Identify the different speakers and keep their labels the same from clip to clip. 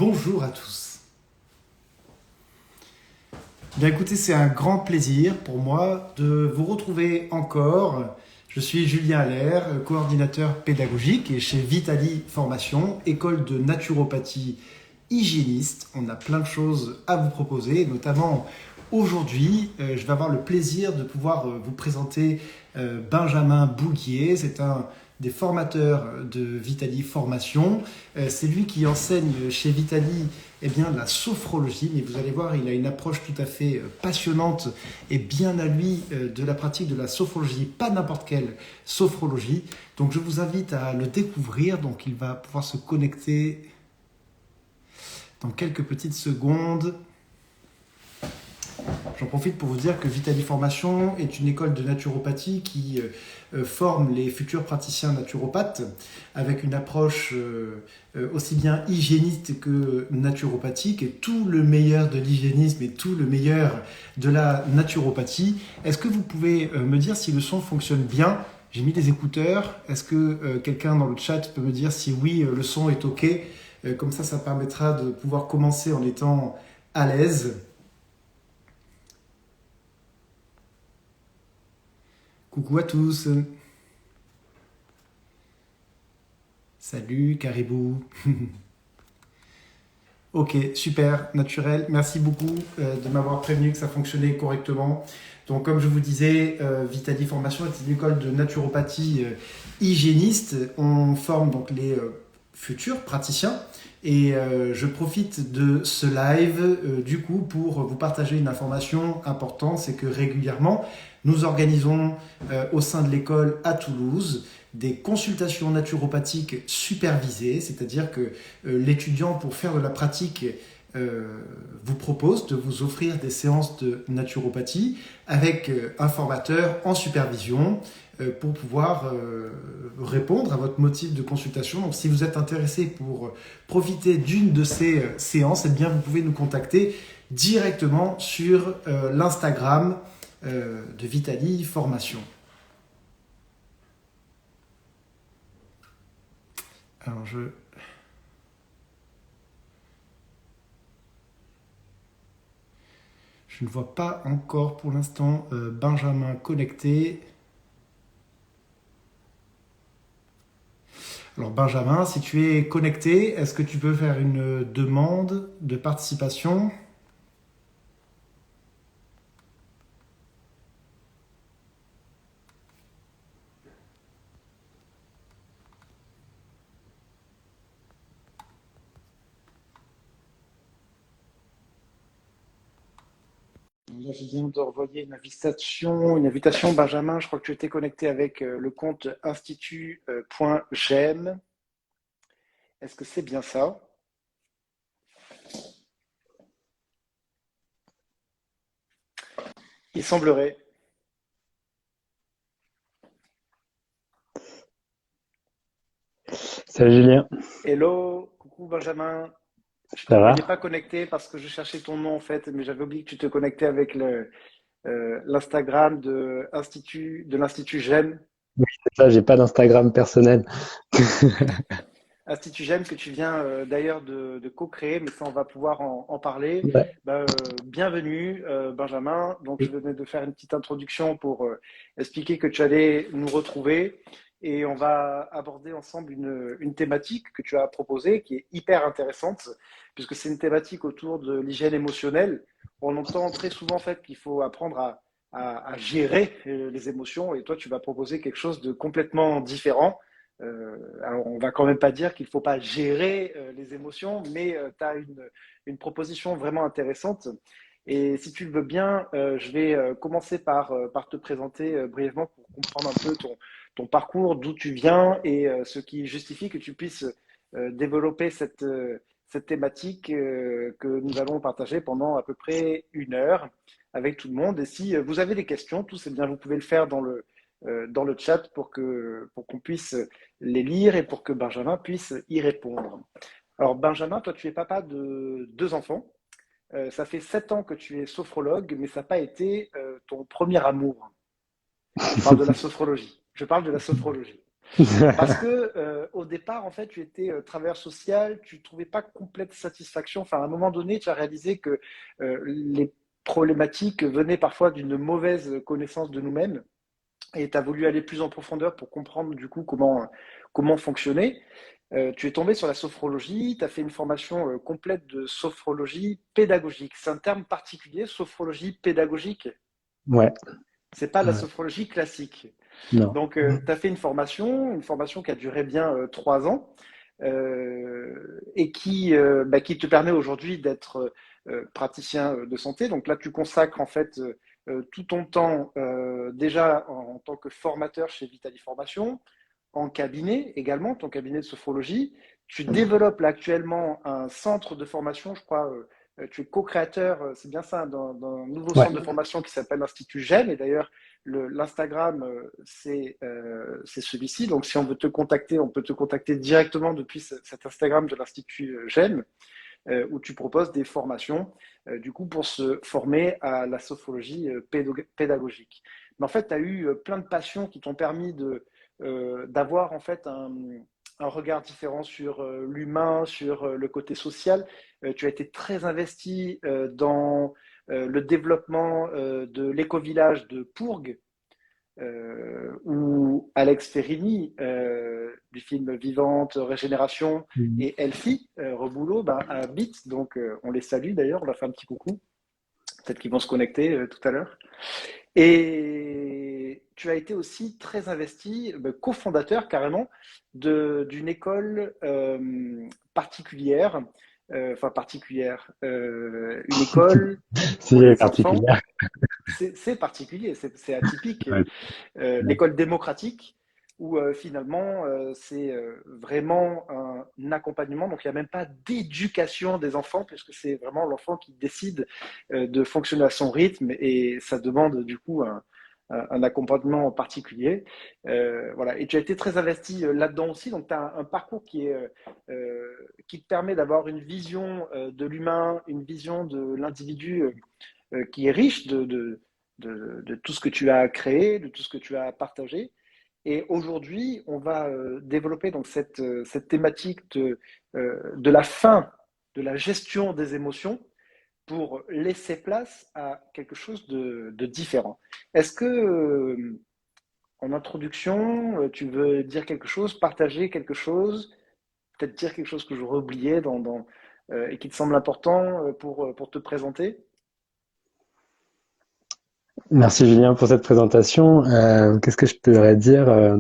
Speaker 1: Bonjour à tous. Bien écoutez, c'est un grand plaisir pour moi de vous retrouver encore. Je suis Julien Allaire, coordinateur pédagogique et chez Vitali Formation, école de naturopathie hygiéniste. On a plein de choses à vous proposer, notamment aujourd'hui, je vais avoir le plaisir de pouvoir vous présenter Benjamin Bouguier. C'est un des formateurs de Vitali Formation. C'est lui qui enseigne chez Vitali la sophrologie, mais vous allez voir, il a une approche tout à fait passionnante et bien à lui de la pratique de la sophrologie, pas n'importe quelle sophrologie. Donc je vous invite à le découvrir. Donc il va pouvoir se connecter dans quelques petites secondes. J'en profite pour vous dire que Vitali Formation est une école de naturopathie qui forme les futurs praticiens naturopathes avec une approche aussi bien hygiéniste que naturopathique et tout le meilleur de l'hygiénisme et tout le meilleur de la naturopathie. Est-ce que vous pouvez me dire si le son fonctionne bien? J'ai mis des écouteurs. Est-ce que quelqu'un dans le chat peut me dire si oui, le son est OK? Comme ça permettra de pouvoir commencer en étant à l'aise. Coucou à tous. Salut Caribou. Ok, super, naturel. Merci beaucoup de m'avoir prévenu que ça fonctionnait correctement. Donc, comme je vous disais, Vitali Formation est une école de naturopathie hygiéniste. On forme donc les futurs praticiens. Et je profite de ce live du coup pour vous partager une information importante, c'est que régulièrement nous organisons au sein de l'école à Toulouse des consultations naturopathiques supervisées, c'est-à-dire que l'étudiant pour faire de la pratique vous propose de vous offrir des séances de naturopathie avec un formateur en supervision pour pouvoir répondre à votre motif de consultation. Donc si vous êtes intéressé pour profiter d'une de ces séances, eh bien vous pouvez nous contacter directement sur l'Instagram de Vitali Formation. Alors je ne vois pas encore pour l'instant Benjamin connecté. Alors Benjamin, si tu es connecté, est-ce que tu peux faire une demande de participation? Là, je viens de renvoyer une invitation, Benjamin. Je crois que tu étais connecté avec le compte institut.gem. Est-ce que c'est bien ça? Il semblerait.
Speaker 2: Salut Julien,
Speaker 1: Hello, coucou Benjamin. Je te
Speaker 2: ça va?
Speaker 1: voyais pas connecté parce que je cherchais ton nom en fait, mais j'avais oublié que tu te connectais avec l'Instagram de l'Institut GEM.
Speaker 2: Oui, c'est ça, j'ai pas d'Instagram personnel.
Speaker 1: Institut GEM que tu viens d'ailleurs de co-créer, mais ça on va pouvoir en parler.
Speaker 2: Ouais.
Speaker 1: Bienvenue Benjamin. Donc je venais de faire une petite introduction pour expliquer que tu allais nous retrouver et on va aborder ensemble une thématique que tu as proposée qui est hyper intéressante puisque c'est une thématique autour de l'hygiène émotionnelle. On entend très souvent en fait qu'il faut apprendre à gérer les émotions et toi tu vas proposer quelque chose de complètement différent. Alors, on va quand même pas dire qu'il ne faut pas gérer les émotions, mais tu as une proposition vraiment intéressante. Et si tu le veux bien, je vais commencer par te présenter brièvement pour comprendre un peu ton parcours, d'où tu viens et ce qui justifie que tu puisses développer cette thématique que nous allons partager pendant à peu près 1 heure avec tout le monde. Et si vous avez des questions, tous, eh bien, vous pouvez le faire dans le chat pour qu'on puisse les lire et pour que Benjamin puisse y répondre. Alors Benjamin, toi tu es papa de 2 enfants. Ça fait 7 ans que tu es sophrologue, mais ça n'a pas été ton premier amour. Je parle de la sophrologie. Je parle de la sophrologie. Parce que au départ, en fait, tu étais travailleur social, tu ne trouvais pas complète satisfaction. Enfin, à un moment donné, tu as réalisé que les problématiques venaient parfois d'une mauvaise connaissance de nous-mêmes et tu as voulu aller plus en profondeur pour comprendre du coup comment fonctionner. Tu es tombé sur la sophrologie, tu as fait une formation complète de sophrologie pédagogique. C'est un terme particulier, sophrologie pédagogique.
Speaker 2: Ouais,
Speaker 1: C'est pas la
Speaker 2: ouais,
Speaker 1: sophrologie classique.
Speaker 2: non.
Speaker 1: Donc, tu as fait une formation qui a duré bien 3 ans et qui te permet aujourd'hui d'être praticien de santé. Donc là, tu consacres en fait tout ton temps déjà en tant que formateur chez Vitali Formation, en cabinet également, ton cabinet de sophrologie. Tu développes là actuellement un centre de formation, je crois. Tu es co-créateur, c'est bien ça, d'un nouveau
Speaker 2: Ouais,
Speaker 1: centre de formation qui s'appelle l'Institut GEM. Et d'ailleurs, l'Instagram, c'est celui-ci. Donc, si on veut te contacter, on peut te contacter directement depuis cet Instagram de l'Institut GEM, où tu proposes des formations, du coup, pour se former à la sophrologie pédagogique. Mais en fait, tu as eu plein de passions qui t'ont permis d'avoir en fait un regard différent sur l'humain, sur le côté social. Tu as été très investi dans le développement de l'éco-village de Pourgue, où Alex Ferrini, du film Vivante, Régénération,
Speaker 2: mm,
Speaker 1: et Elfie, Reboulot, ben, habitent. Donc, on les salue d'ailleurs, on leur fait un petit coucou. Peut-être qu'ils vont se connecter tout à l'heure. Et tu as été aussi très investi, cofondateur carrément, d'une école particulière, enfin particulière, une école pour
Speaker 2: c'est
Speaker 1: les enfants.
Speaker 2: particulier.
Speaker 1: C'est particulier, c'est atypique.
Speaker 2: Ouais, ouais.
Speaker 1: L'école démocratique, où finalement c'est vraiment un accompagnement. Donc il n'y a même pas d'éducation des enfants, puisque c'est vraiment l'enfant qui décide de fonctionner à son rythme et ça demande du coup un accompagnement particulier. Voilà. Et tu as été très investi là-dedans aussi. Donc tu as un parcours qui te permet d'avoir une vision de l'humain, une vision de l'individu qui est riche de tout ce que tu as créé, de tout ce que tu as partagé. Et aujourd'hui, on va développer donc cette thématique de la fin de la gestion des émotions pour laisser place à quelque chose de différent. Est-ce que, en introduction, tu veux dire quelque chose, partager quelque chose, peut-être dire quelque chose que j'aurais oublié et qui te semble important pour te présenter?
Speaker 2: Merci Julien pour cette présentation. Qu'est-ce que je pourrais dire?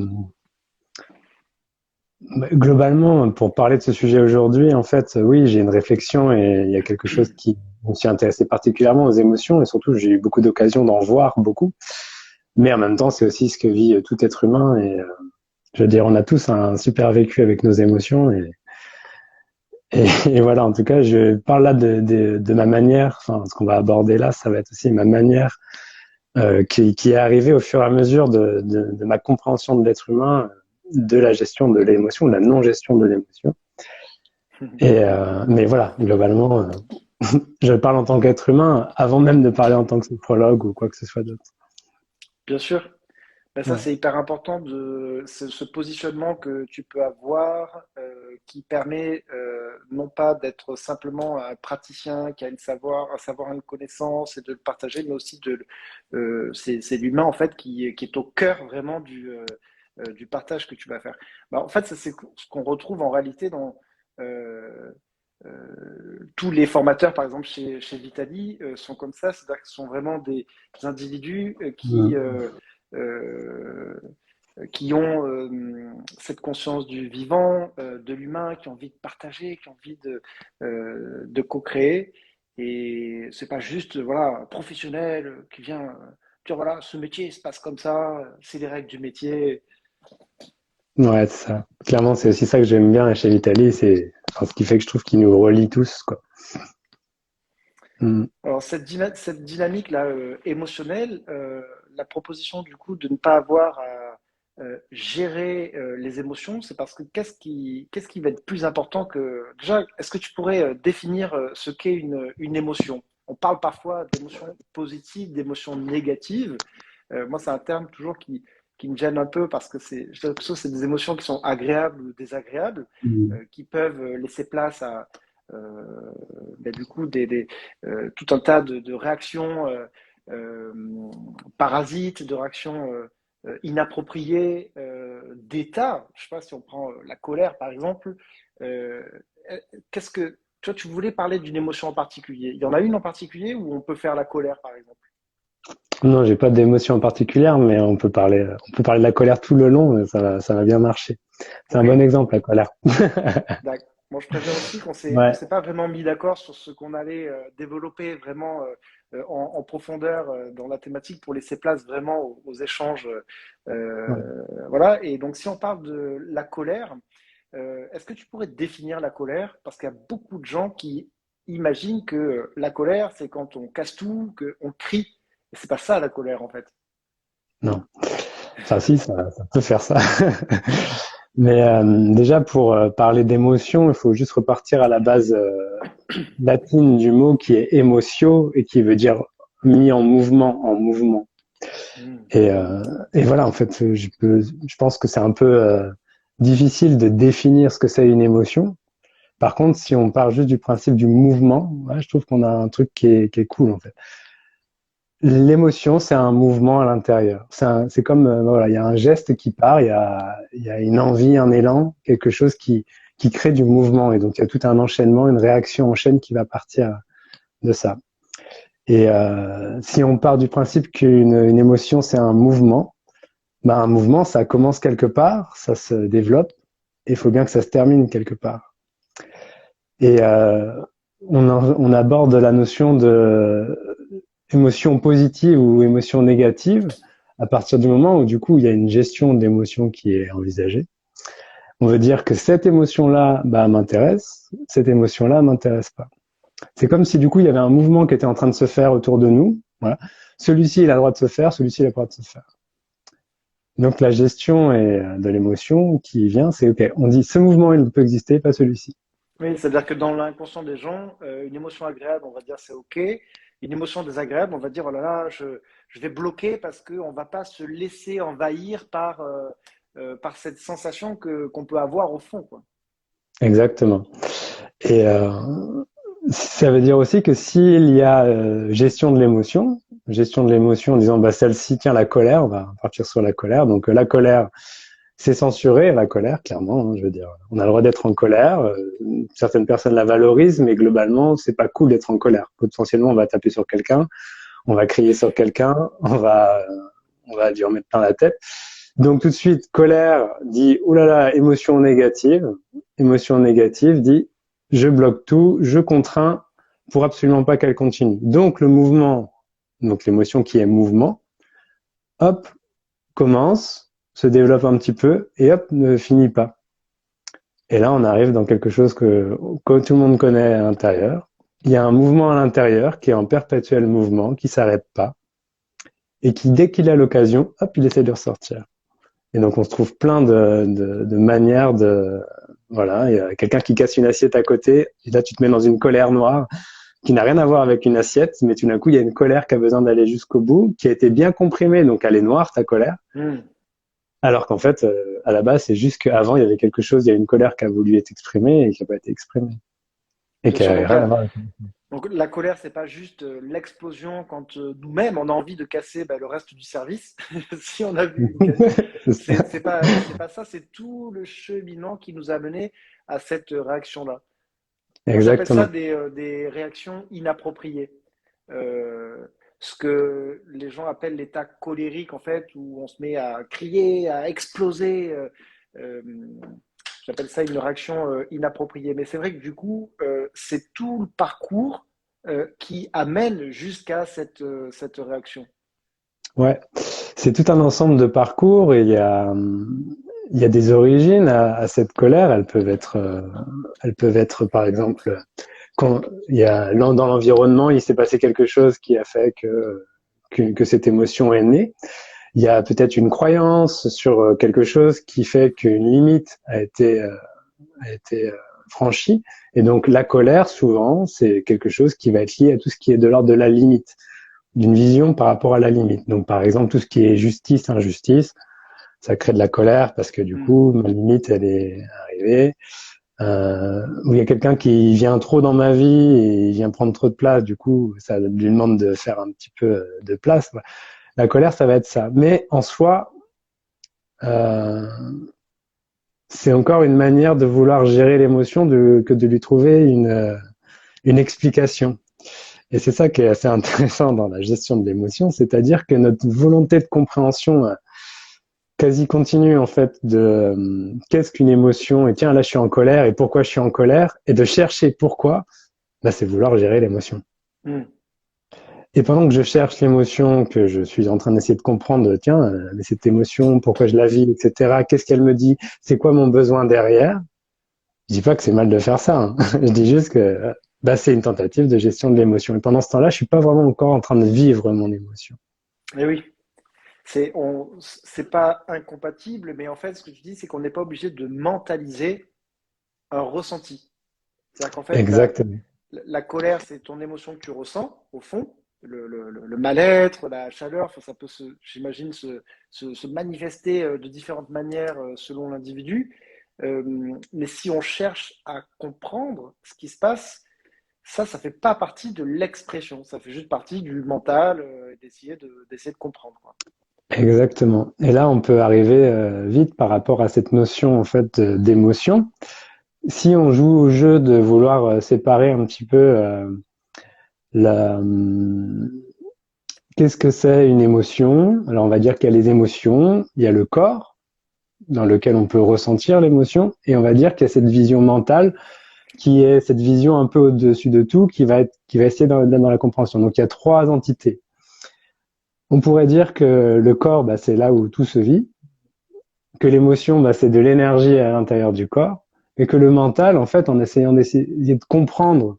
Speaker 2: Globalement, pour parler de ce sujet aujourd'hui, en fait, oui, j'ai une réflexion et il y a quelque chose qui me suis intéressé particulièrement aux émotions et surtout, j'ai eu beaucoup d'occasions d'en voir beaucoup. Mais en même temps, c'est aussi ce que vit tout être humain et je veux dire, on a tous un super vécu avec nos émotions et voilà. En tout cas, je parle là de ma manière. Enfin, ce qu'on va aborder là, ça va être aussi ma manière qui est arrivée au fur et à mesure de ma compréhension de l'être humain, de la gestion de l'émotion, de la non-gestion de l'émotion. Mais voilà, globalement, je parle en tant qu'être humain avant même de parler en tant que sophrologue ou quoi que ce soit d'autre.
Speaker 1: Bien sûr. Ben ça,
Speaker 2: Ouais.
Speaker 1: c'est hyper important ce positionnement que tu peux avoir qui permet non pas d'être simplement un praticien qui a un savoir, une connaissance et de le partager, mais aussi c'est l'humain en fait qui est au cœur vraiment du partage que tu vas faire. Ben, en fait, ça, c'est ce qu'on retrouve en réalité dans tous les formateurs, par exemple chez Vitali, sont comme ça, c'est-à-dire que ce sont vraiment des individus euh, qui ont cette conscience du vivant, de l'humain, qui ont envie de partager, qui ont envie de co-créer. Et c'est pas juste voilà, un professionnel qui vient dire voilà, ce métier se passe comme ça, c'est les règles du métier.
Speaker 2: Ouais, c'est ça. Clairement, c'est aussi ça que j'aime bien chez Vitaly, c'est enfin, ce qui fait que je trouve qu'il nous relie tous, quoi. Mm.
Speaker 1: Alors, cette dynamique-là émotionnelle, la proposition du coup de ne pas avoir à gérer les émotions, c'est parce que qu'est-ce qui va être plus important que... Déjà, est-ce que tu pourrais définir ce qu'est une émotion? On parle parfois d'émotions positives, d'émotions négatives. Moi, c'est un terme toujours qui me gêne un peu parce que j'ai l'impression que c'est des émotions qui sont agréables ou désagréables,
Speaker 2: Mm.
Speaker 1: qui peuvent laisser place à euh, du coup tout un tas de réactions euh, parasites, de réactions inappropriées d'état. Je sais pas si on prend la colère par exemple. Euh, Qu'est-ce que toi tu voulais parler d'une émotion en particulier? Il y en a une en particulier où on peut faire la colère par exemple?
Speaker 2: Non, j'ai pas d'émotion particulière, mais on peut parler de la colère tout le long, et ça va bien marcher. C'est un
Speaker 1: Ok.
Speaker 2: bon exemple, la colère.
Speaker 1: D'accord. Bon, je préviens aussi qu'on
Speaker 2: Ouais,
Speaker 1: s'est pas vraiment mis d'accord sur ce qu'on allait développer vraiment en profondeur dans la thématique pour laisser place vraiment aux échanges.
Speaker 2: ouais.
Speaker 1: Voilà. Et donc, si on parle de la colère, est-ce que tu pourrais définir la colère? Parce qu'il y a beaucoup de gens qui imaginent que la colère, c'est quand on casse tout, qu'on crie. Et c'est pas ça la colère en fait.
Speaker 2: Non. Enfin, si, ça peut faire ça. Mais déjà, pour parler d'émotion, il faut juste repartir à la base latine du mot qui est émotio et qui veut dire mis en mouvement, en mouvement.
Speaker 1: Hmm.
Speaker 2: Et, euh, et voilà, en fait, je pense que c'est un peu difficile de définir ce que c'est une émotion. Par contre, si on part juste du principe du mouvement, ouais, je trouve qu'on a un truc qui est cool, en fait. L'émotion, c'est un mouvement à l'intérieur. C'est comme, voilà, il y a un geste qui part, il y a une envie, un élan, quelque chose qui crée du mouvement. Et donc, il y a tout un enchaînement, une réaction en chaîne qui va partir de ça. Et si on part du principe une émotion, c'est un mouvement, ben, un mouvement, ça commence quelque part, ça se développe, et il faut bien que ça se termine quelque part. Et on aborde la notion de émotion positive ou émotion négative à partir du moment où, du coup, il y a une gestion d'émotion qui est envisagée. On veut dire que cette émotion-là, bah, m'intéresse, cette émotion-là m'intéresse pas. C'est comme si, du coup, il y avait un mouvement qui était en train de se faire autour de nous. Voilà. Celui-ci, il a le droit de se faire, celui-ci, il a le droit de se faire. Donc, la gestion de l'émotion qui vient, c'est OK, on dit ce mouvement, il ne peut exister, pas celui-ci.
Speaker 1: Oui, c'est-à-dire que dans l'inconscient des gens, une émotion agréable, on va dire c'est OK. Une émotion désagréable, on va dire oh là là, je vais bloquer parce qu'on ne va pas se laisser envahir par cette sensation qu'on peut avoir au fond, quoi.
Speaker 2: Exactement. Et ça veut dire aussi que s'il y a gestion de l'émotion en disant bah celle-ci, tiens, la colère, on va partir sur la colère. Donc la colère, c'est censuré, la colère, clairement. Hein, je veux dire, on a le droit d'être en colère. Certaines personnes la valorisent, mais globalement, c'est pas cool d'être en colère. Potentiellement, on va taper sur quelqu'un, on va crier sur quelqu'un, on va lui remettre plein la tête. Donc tout de suite, colère dit oulala, émotion négative. Émotion négative dit je bloque tout, je contrains pour absolument pas qu'elle continue. Donc le mouvement, donc l'émotion qui est mouvement, hop, commence, se développe un petit peu et hop, ne finit pas. Et là, on arrive dans quelque chose que tout le monde connaît à l'intérieur. Il y a un mouvement à l'intérieur qui est en perpétuel mouvement, qui s'arrête pas et qui, dès qu'il a l'occasion, hop, il essaie de ressortir. Et donc, on se trouve plein de manières de... Voilà, il y a quelqu'un qui casse une assiette à côté, et là, tu te mets dans une colère noire qui n'a rien à voir avec une assiette, mais tout d'un coup, il y a une colère qui a besoin d'aller jusqu'au bout, qui a été bien comprimée, donc elle est noire, ta colère.
Speaker 1: Hmm.
Speaker 2: Alors qu'en fait, à la base, c'est juste qu'avant, il y avait quelque chose, il y a une colère qui a voulu être exprimée et qui n'a pas été exprimée. Et
Speaker 1: Bien
Speaker 2: qui
Speaker 1: sûr,
Speaker 2: n'avait rien à voir avec...
Speaker 1: donc la colère, c'est pas juste l'explosion quand nous-mêmes on a envie de casser le reste du service. Si on a vu,
Speaker 2: c'est ça.
Speaker 1: c'est pas ça, c'est tout le cheminement qui nous a mené à cette réaction-là. Moi, j'appelle ça
Speaker 2: Exactement.
Speaker 1: des réactions inappropriées. Ce que les gens appellent l'état colérique, en fait, où on se met à crier, à exploser. Euh, J'appelle ça une réaction inappropriée. Mais c'est vrai que du coup, c'est tout le parcours qui amène jusqu'à cette réaction.
Speaker 2: Ouais. C'est tout un ensemble de parcours et il y a des origines à cette colère. Elles peuvent être, par exemple, quand il y a, dans l'environnement, il s'est passé quelque chose qui a fait que cette émotion est née. Il y a peut-être une croyance sur quelque chose qui fait qu'une limite a été franchie. Et donc, la colère, souvent, c'est quelque chose qui va être lié à tout ce qui est de l'ordre de la limite, d'une vision par rapport à la limite. Donc, par exemple, tout ce qui est justice, injustice, Ça crée de la colère parce que du coup, ma limite, elle est arrivée. Où il y a quelqu'un qui vient trop dans ma vie et il vient prendre trop de place, du coup, ça lui demande de faire un petit peu de place. La colère, ça va être ça. Mais en soi, euh, c'est encore une manière de vouloir gérer l'émotion que de lui trouver une explication. Et c'est ça qui est assez intéressant dans la gestion de l'émotion, c'est-à-dire que notre volonté de compréhension quasi continue en fait de qu'est-ce qu'une émotion et tiens là je suis en colère et pourquoi je suis en colère et de chercher pourquoi, bah, c'est vouloir gérer l'émotion. Et pendant que je cherche l'émotion, que je suis en train d'essayer de comprendre, tiens, mais cette émotion, pourquoi je la vis, etc., qu'est-ce qu'elle me dit, c'est quoi mon besoin derrière, je dis pas que c'est mal de faire ça, hein. Je dis juste que bah, c'est une tentative de gestion de l'émotion. Et pendant ce temps-là, je suis pas vraiment encore en train de vivre mon émotion.
Speaker 1: Et oui, c'est pas incompatible, mais en fait, ce que tu dis, c'est qu'on n'est pas obligé de mentaliser un ressenti. C'est-à-dire qu'en fait,
Speaker 2: Exactement.
Speaker 1: la colère, c'est ton émotion que tu ressens, au fond, le mal-être, la chaleur, enfin, ça peut, j'imagine, se manifester de différentes manières selon l'individu. Mais si on cherche à comprendre ce qui se passe, ça fait pas partie de l'expression, ça fait juste partie du mental, d'essayer de comprendre, quoi.
Speaker 2: Exactement. Et là, on peut arriver vite par rapport à cette notion en fait d'émotion. Si on joue au jeu de vouloir séparer un petit peu la, qu'est-ce que c'est une émotion? Alors, on va dire qu'il y a les émotions, il y a le corps dans lequel on peut ressentir l'émotion, et on va dire qu'il y a cette vision mentale qui est cette vision un peu au-dessus de tout, qui va essayer d'être dans la compréhension. Donc, il y a trois entités. On pourrait dire que le corps, bah, c'est là où tout se vit, que l'émotion, bah, c'est de l'énergie à l'intérieur du corps, et que le mental, en fait, en essayant d'essayer de comprendre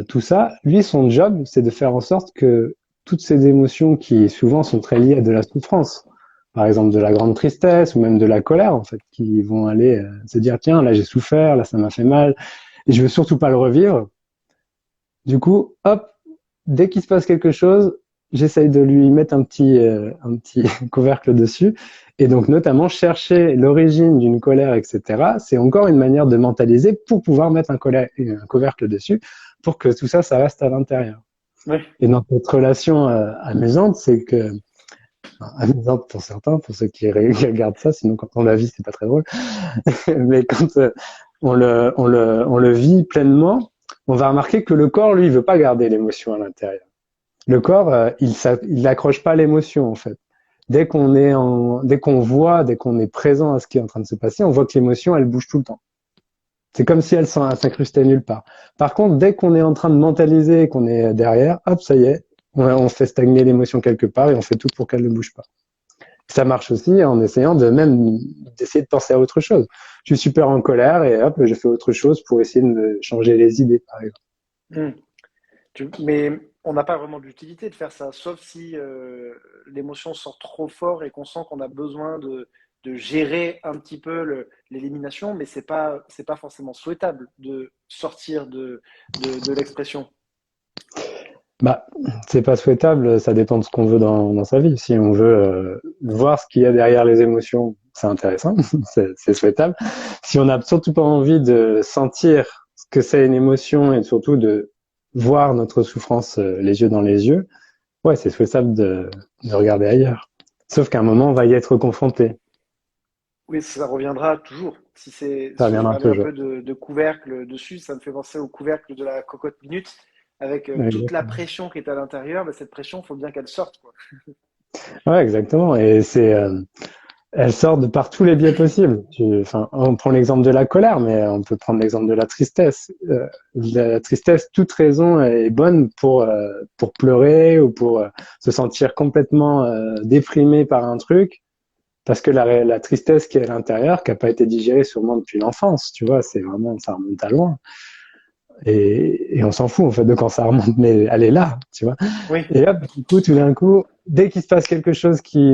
Speaker 2: tout ça, lui, son job, c'est de faire en sorte que toutes ces émotions qui souvent sont très liées à de la souffrance, par exemple de la grande tristesse ou même de la colère, en fait, qui vont aller se dire, tiens, là j'ai souffert, là ça m'a fait mal, et je veux surtout pas le revivre. Du coup, hop, dès qu'il se passe quelque chose, j'essaye de lui mettre un petit couvercle dessus. Et donc, notamment, chercher l'origine d'une colère, etc. C'est encore une manière de mentaliser pour pouvoir mettre un couvercle dessus pour que tout ça, ça reste à l'intérieur.
Speaker 1: Oui.
Speaker 2: Et dans cette relation amusante, c'est que, amusante pour certains, pour ceux qui regardent ça, sinon quand on la vit, c'est pas très drôle. Mais quand on le vit pleinement, on va remarquer que le corps, lui, il veut pas garder l'émotion à l'intérieur. Le corps, il n'accroche pas l'émotion en fait. Dès qu'on voit, dès qu'on est présent à ce qui est en train de se passer, on voit que l'émotion, elle bouge tout le temps. C'est comme si elle s'incrustait nulle part. Par contre, dès qu'on est en train de mentaliser, qu'on est derrière, hop, ça y est, on fait stagner l'émotion quelque part et on fait tout pour qu'elle ne bouge pas. Ça marche aussi en essayant d'essayer de penser à autre chose. Je suis super en colère et hop, je fais autre chose pour essayer de me changer les idées, par exemple.
Speaker 1: Mais on n'a pas vraiment d'utilité de faire ça, sauf si l'émotion sort trop fort et qu'on sent qu'on a besoin de gérer un petit peu l'élimination, mais c'est pas forcément souhaitable de sortir de l'expression.
Speaker 2: Bah, c'est pas souhaitable, ça dépend de ce qu'on veut dans sa vie. Si on veut voir ce qu'il y a derrière les émotions, c'est intéressant, c'est souhaitable. Si on n'a surtout pas envie de sentir ce que c'est une émotion et surtout de voir notre souffrance les yeux dans les yeux, ouais, c'est souhaitable de regarder ailleurs. Sauf qu'à un moment, on va y être confronté.
Speaker 1: Oui, ça reviendra toujours.
Speaker 2: Ça
Speaker 1: Si je
Speaker 2: reviendra
Speaker 1: parlais un
Speaker 2: toujours.
Speaker 1: peu de couvercle dessus, ça me fait penser au couvercle de la cocotte minute, avec toute la
Speaker 2: Exactement.
Speaker 1: pression qui est à l'intérieur. Mais cette pression, il faut bien qu'elle sorte, quoi.
Speaker 2: Ouais, exactement. Et elle sort de par tous les biais possibles. Enfin, on prend l'exemple de la colère, mais on peut prendre l'exemple de la tristesse. La tristesse, toute raison est bonne pour pleurer ou pour se sentir complètement déprimé par un truc, parce que la tristesse qui est à l'intérieur, qui n'a pas été digérée sûrement depuis l'enfance, tu vois, c'est vraiment, ça remonte à loin. Et on s'en fout en fait de quand ça remonte, mais elle est là, tu vois.
Speaker 1: Oui,
Speaker 2: Et hop, du coup, tout d'un coup, dès qu'il se passe quelque chose qui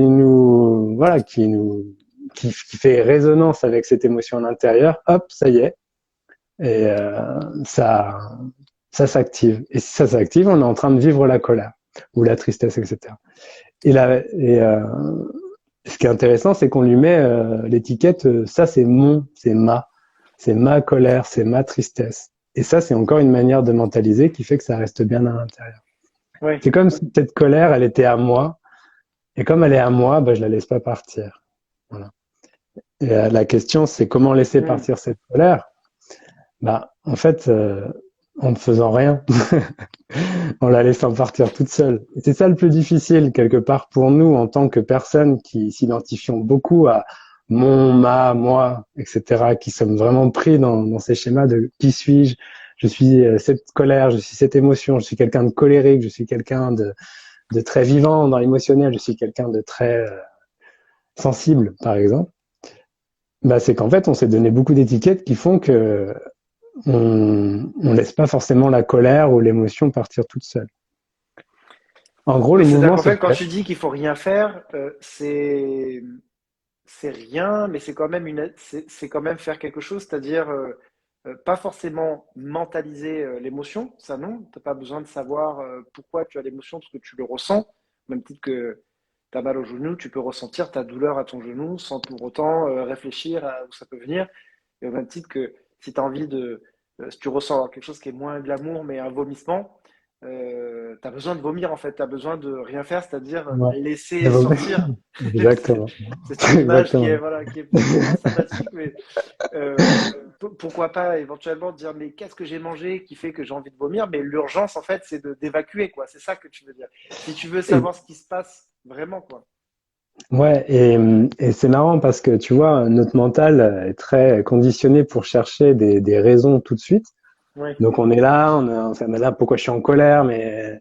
Speaker 2: fait résonance avec cette émotion à l'intérieur, hop, ça y est, et ça s'active. Et si ça s'active, on est en train de vivre la colère ou la tristesse, etc. Et Ce qui est intéressant, c'est qu'on lui met l'étiquette, ça c'est ma colère, c'est ma tristesse. Et ça, c'est encore une manière de mentaliser qui fait que ça reste bien à l'intérieur.
Speaker 1: Oui.
Speaker 2: C'est comme si cette colère, elle était à moi, et comme elle est à moi, bah, je la laisse pas partir. Voilà. Et la question, c'est comment laisser
Speaker 1: Hmm.
Speaker 2: partir cette colère? Bah, en fait, en ne faisant rien, en la laissant partir toute seule. Et c'est ça le plus difficile, quelque part, pour nous, en tant que personnes qui s'identifions beaucoup à mon, ma, moi, etc., qui sommes vraiment pris dans ces schémas de qui suis-je? Je suis cette colère, je suis cette émotion, je suis quelqu'un de colérique, je suis quelqu'un de très vivant dans l'émotionnel, je suis quelqu'un de très sensible, par exemple. Bah, c'est qu'en fait, on s'est donné beaucoup d'étiquettes qui font que on laisse pas forcément la colère ou l'émotion partir toute seule. En gros,
Speaker 1: Oui,
Speaker 2: le
Speaker 1: c'est-à-dire
Speaker 2: mouvement
Speaker 1: qu'en
Speaker 2: se
Speaker 1: fait, quand
Speaker 2: fait.
Speaker 1: tu dis qu'il faut rien faire, c'est rien, mais c'est quand même c'est quand même faire quelque chose, c'est-à-dire pas forcément mentaliser l'émotion, ça non, t'as pas besoin de savoir pourquoi tu as l'émotion, parce que tu le ressens, au même titre que tu as mal au genou, tu peux ressentir ta douleur à ton genou sans pour autant réfléchir à où ça peut venir. Et au même titre que si tu as envie si tu ressens quelque chose qui est moins glamour, mais un vomissement, tu as besoin de vomir en fait, tu as besoin de rien faire, c'est-à-dire
Speaker 2: Ouais.
Speaker 1: laisser
Speaker 2: Le moment-
Speaker 1: sortir. c'est
Speaker 2: Exactement.
Speaker 1: c'est une image qui est,
Speaker 2: Exactement.
Speaker 1: voilà, qui est peut-être moins sympathique, mais pourquoi pas éventuellement dire mais qu'est-ce que j'ai mangé qui fait que j'ai envie de vomir, mais l'urgence en fait c'est d'évacuer quoi, c'est ça que tu veux dire. Si tu veux
Speaker 2: Et,
Speaker 1: savoir ce qui se passe vraiment quoi.
Speaker 2: ouais, et c'est marrant parce que tu vois, notre mental est très conditionné pour chercher des raisons tout de suite.
Speaker 1: Oui.
Speaker 2: Donc on est là, enfin, mais là, pourquoi je suis en colère, mais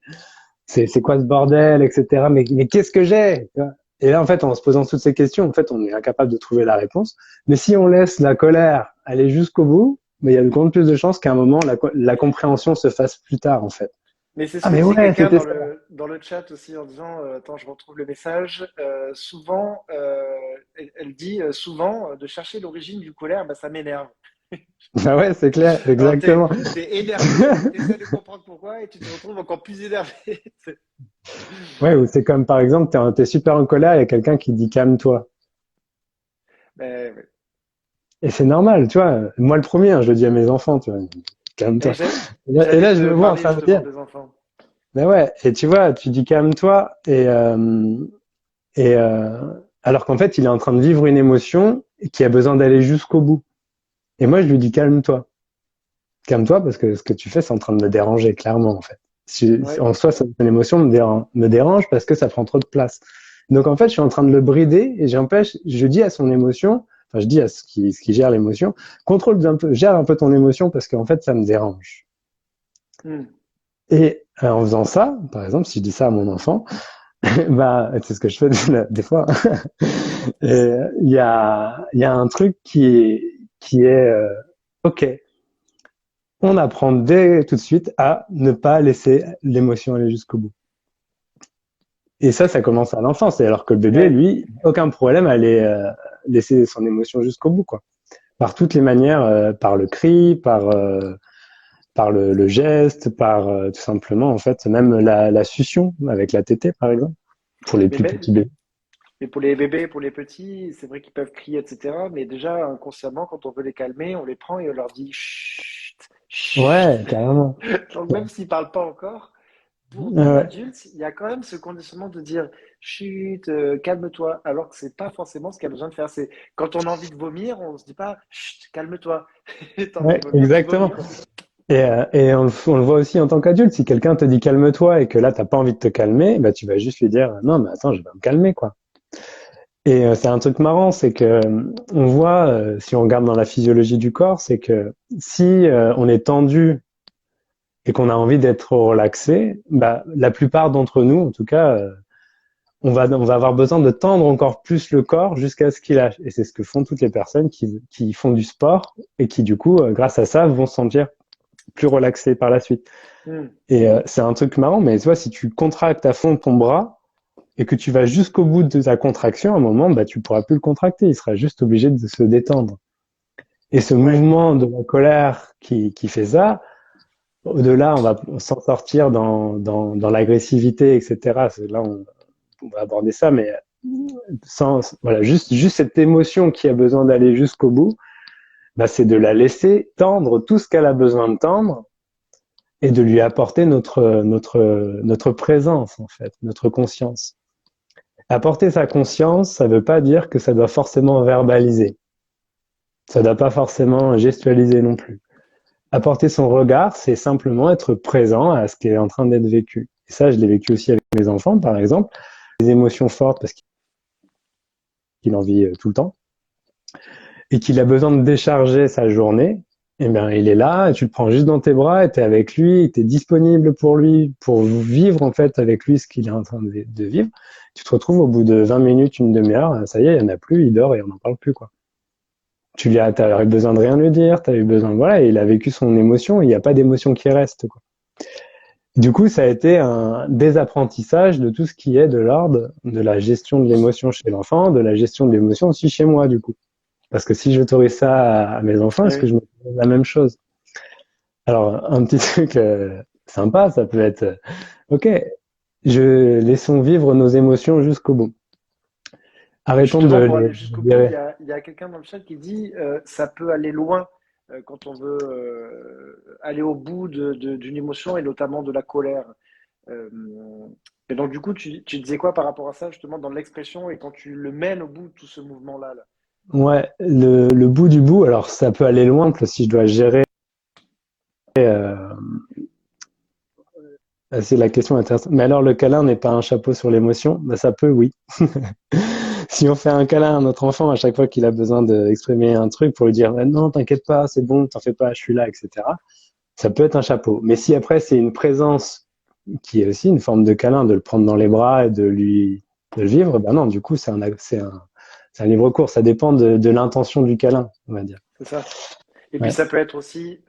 Speaker 2: c'est quoi ce bordel, etc. Mais qu'est-ce que j'ai? Tu vois. Et là, en fait, en se posant toutes ces questions, en fait, on est incapable de trouver la réponse. Mais si on laisse la colère aller jusqu'au bout, mais il y a de grandes plus de chances qu'à un moment, la compréhension se fasse plus tard, en fait.
Speaker 1: Mais c'est ce
Speaker 2: Ah,
Speaker 1: que
Speaker 2: mais
Speaker 1: disait
Speaker 2: ouais,
Speaker 1: quelqu'un
Speaker 2: c'était ça.
Speaker 1: dans le chat aussi en disant, attends, je retrouve le message. Souvent, elle dit souvent de chercher l'origine du colère, bah, ça m'énerve.
Speaker 2: Ah ouais, c'est clair,
Speaker 1: Alors,
Speaker 2: exactement.
Speaker 1: t'es énervé, t'essaies de comprendre pourquoi et tu te retrouves encore plus énervé.
Speaker 2: Ouais, ou c'est comme, par exemple, t'es super en colère, il y a quelqu'un qui dit calme-toi.
Speaker 1: Mais, ouais.
Speaker 2: Et c'est normal, tu vois. Moi, le premier, hein, je le dis à mes enfants, tu vois,
Speaker 1: Et
Speaker 2: calme-toi. Et
Speaker 1: j'allais
Speaker 2: là, je
Speaker 1: te
Speaker 2: le vois en
Speaker 1: parler
Speaker 2: train de
Speaker 1: justement
Speaker 2: dire,
Speaker 1: des enfants.
Speaker 2: mais ouais, et tu vois, tu dis calme-toi, et alors qu'en fait, il est en train de vivre une émotion qui a besoin d'aller jusqu'au bout. Et moi, je lui dis calme-toi. Calme-toi parce que ce que tu fais, c'est en train de me déranger, clairement, en fait.
Speaker 1: Ouais.
Speaker 2: En soi, une émotion me dérange parce que ça prend trop de place. Donc, en fait, je suis en train de le brider et je dis à son émotion, enfin, je dis à ce qui gère l'émotion, gère un peu ton émotion parce qu'en fait, ça me dérange.
Speaker 1: Hmm.
Speaker 2: Et en faisant ça, par exemple, si je dis ça à mon enfant, bah, c'est ce que je fais des fois. Et il y a un truc qui est ok. On apprend dès tout de suite à ne pas laisser l'émotion aller jusqu'au bout. Et ça commence à l'enfance. Alors que le bébé,
Speaker 1: Ouais.
Speaker 2: lui, aucun problème à aller laisser son émotion jusqu'au bout, quoi. Par toutes les manières, par le cri, par le geste, par tout simplement, en fait, même la succion avec la tétée, par exemple, pour les
Speaker 1: Mais,
Speaker 2: plus petits bébés.
Speaker 1: mais pour les bébés, pour les petits, c'est vrai qu'ils peuvent crier, etc. Mais déjà, inconsciemment, quand on veut les calmer, on les prend et on leur dit chut, chut.
Speaker 2: Ouais, carrément.
Speaker 1: Donc même s'ils parlent pas encore, pour nous
Speaker 2: Ouais,
Speaker 1: adultes, il y a quand même ce conditionnement de dire chut, calme-toi, alors que c'est pas forcément ce qu'il y a besoin de faire. C'est quand on a envie de vomir, on se dit pas chut, calme-toi. T'as envie
Speaker 2: ouais,
Speaker 1: de vomir, tu
Speaker 2: exactement.
Speaker 1: vomis.
Speaker 2: Et on le voit aussi en tant qu'adulte. Si quelqu'un te dit calme-toi et que là, t'as pas envie de te calmer, bah, tu vas juste lui dire non, mais attends, je vais me calmer, quoi. Et c'est un truc marrant, c'est que on voit, si on regarde dans la physiologie du corps, c'est que si on est tendu et qu'on a envie d'être relaxé, bah, la plupart d'entre nous, en tout cas, on va avoir besoin de tendre encore plus le corps jusqu'à ce qu'il lâche. Et c'est ce que font toutes les personnes qui font du sport et qui, du coup, grâce à ça, vont se sentir plus relaxés par la suite.
Speaker 1: Hmm.
Speaker 2: Et c'est un truc marrant, mais tu vois, si tu contractes à fond ton bras et que tu vas jusqu'au bout de ta contraction, à un moment, bah, tu pourras plus le contracter. Il sera juste obligé de se détendre. Et ce
Speaker 1: Ouais.
Speaker 2: mouvement de la colère qui fait ça, au-delà, on va s'en sortir dans l'agressivité, etc. Là, on va aborder ça, mais voilà, juste cette émotion qui a besoin d'aller jusqu'au bout, bah, c'est de la laisser tendre tout ce qu'elle a besoin de tendre et de lui apporter notre présence, en fait, notre conscience. Apporter sa conscience, ça veut pas dire que ça doit forcément verbaliser. Ça doit pas forcément gestualiser non plus. Apporter son regard, c'est simplement être présent à ce qui est en train d'être vécu. Et ça, je l'ai vécu aussi avec mes enfants, par exemple. Des émotions fortes parce qu'il en vit tout le temps. Et qu'il a besoin de décharger sa journée, eh bien, il est là, et tu le prends juste dans tes bras, et tu es avec lui, tu es disponible pour lui, pour vivre en fait avec lui ce qu'il est en train de vivre. Tu te retrouves au bout de 20 minutes, une demi-heure, ça y est, il n'y en a plus, il dort et on n'en parle plus, quoi. T'as eu besoin de rien lui dire, t'as eu besoin, voilà, et il a vécu son émotion, il n'y a pas d'émotion qui reste, quoi. Du coup, ça a été un désapprentissage de tout ce qui est de l'ordre de la gestion de l'émotion chez l'enfant, de la gestion de l'émotion aussi chez moi, du coup. Parce que si j'autorise ça à mes enfants, est-ce que je me fais la même chose? Alors, un petit truc sympa, ça peut être, ok, laissons vivre nos émotions jusqu'au bout. Arrêtons de
Speaker 1: Justement, pour aller
Speaker 2: les
Speaker 1: jusqu'au bout,
Speaker 2: gérer.
Speaker 1: il y a quelqu'un dans le chat qui dit ça peut aller loin quand on veut aller au bout d'une émotion et notamment de la colère. Euh, et donc, du coup, tu disais quoi par rapport à ça, justement, dans l'expression et quand tu le mènes au bout de tout ce mouvement-là là.
Speaker 2: Ouais, le bout du bout, alors ça peut aller loin, si je dois gérer, euh, c'est la question intéressante. Mais alors, le câlin n'est pas un chapeau sur l'émotion? Ben, ça peut, oui. Si on fait un câlin à notre enfant à chaque fois qu'il a besoin d'exprimer un truc pour lui dire non, t'inquiète pas, c'est bon, t'en fais pas, je suis là, etc. Ça peut être un chapeau. Mais si après c'est une présence qui est aussi une forme de câlin, de le prendre dans les bras et de le vivre, ben non, du coup c'est un livre court. Ça dépend de l'intention du câlin, on va dire.
Speaker 1: C'est ça. Et puis,
Speaker 2: Ouais.
Speaker 1: ça peut être aussi,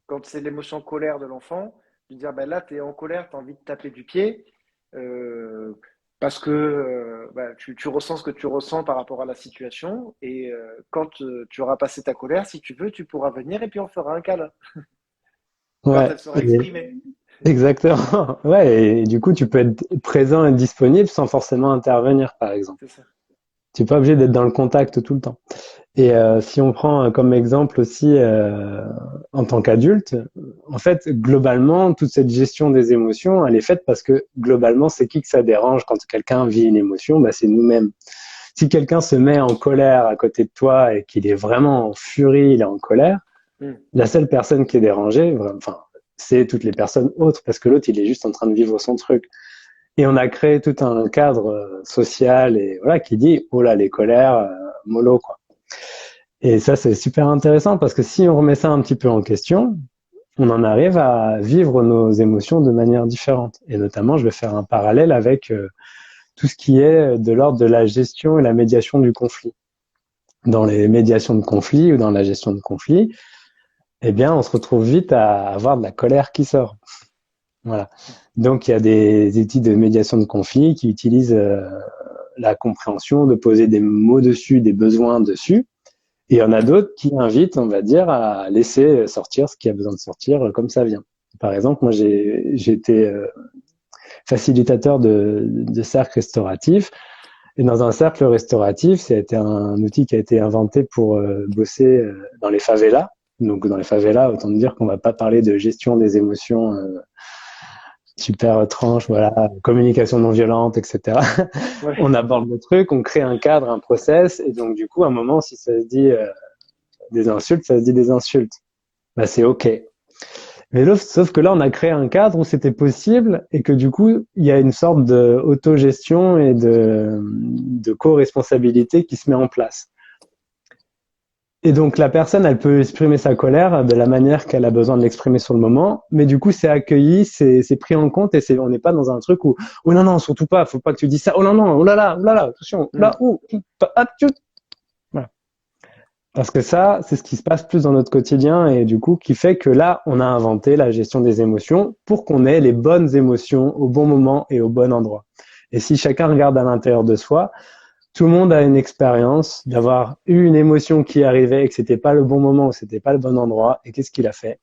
Speaker 1: quand c'est l'émotion colère de l'enfant, de dire ben là, tu es en colère, tu as envie de taper du pied. euh, Parce que bah, tu ressens ce que tu ressens par rapport à la situation. Et quand tu auras passé ta colère, si tu veux, tu pourras venir et puis on fera un câlin quand
Speaker 2: Ouais.
Speaker 1: elle sera exprimée.
Speaker 2: Exactement. Ouais. Et du coup, tu peux être présent et disponible sans forcément intervenir, par exemple.
Speaker 1: C'est ça.
Speaker 2: Tu n'es pas obligé d'être dans le contact tout le temps. Et si on prend comme exemple aussi en tant qu'adulte, en fait, globalement, toute cette gestion des émotions, elle est faite parce que globalement, c'est qui que ça dérange quand quelqu'un vit une émotion, bah, c'est nous-mêmes. Si quelqu'un se met en colère à côté de toi et qu'il est vraiment en furie, il est en colère,
Speaker 1: Mm.
Speaker 2: la seule personne qui est dérangée, enfin, c'est toutes les personnes autres parce que l'autre, il est juste en train de vivre son truc. Et on a créé tout un cadre social et voilà qui dit oh là les colères, mollo quoi. Et ça, c'est super intéressant parce que si on remet ça un petit peu en question, on en arrive à vivre nos émotions de manière différente. Et notamment, je vais faire un parallèle avec tout ce qui est de l'ordre de la gestion et la médiation du conflit. Dans les médiations de conflit ou dans la gestion de conflit, eh bien, on se retrouve vite à avoir de la colère qui sort. Voilà. Donc, il y a des outils de médiation de conflit qui utilisent la compréhension, de poser des mots dessus, des besoins dessus. Et il y en a d'autres qui invitent, on va dire, à laisser sortir ce qui a besoin de sortir comme ça vient. Par exemple, moi, j'ai été facilitateur de cercles restauratifs. Et dans un cercle restauratif, c'était un outil qui a été inventé pour bosser dans les favelas. Donc, dans les favelas, autant dire qu'on va pas parler de gestion des émotions super tranche, voilà, communication non violente, etc.
Speaker 1: Ouais.
Speaker 2: On aborde le truc, on crée un cadre, un process. Et donc, du coup, à un moment, si ça se dit des insultes, ça se dit des insultes. Bah, c'est OK. Mais là, sauf que là, on a créé un cadre où c'était possible et que du coup, il y a une sorte d'autogestion et de co-responsabilité qui se met en place. Et donc, la personne, elle peut exprimer sa colère de la manière qu'elle a besoin de l'exprimer sur le moment, mais du coup, c'est accueilli, c'est pris en compte et on n'est pas dans un truc où, oh non, non, surtout pas, faut pas que tu dises ça, oh non, non, oh là là, attention,
Speaker 1: Mm.
Speaker 2: là, oh, ah, voilà. Parce que ça, c'est ce qui se passe plus dans notre quotidien et du coup, qui fait que là, on a inventé la gestion des émotions pour qu'on ait les bonnes émotions au bon moment et au bon endroit. Et si chacun regarde à l'intérieur de soi, tout le monde a une expérience d'avoir eu une émotion qui arrivait et que c'était pas le bon moment ou c'était pas le bon endroit. Et qu'est-ce qu'il a fait?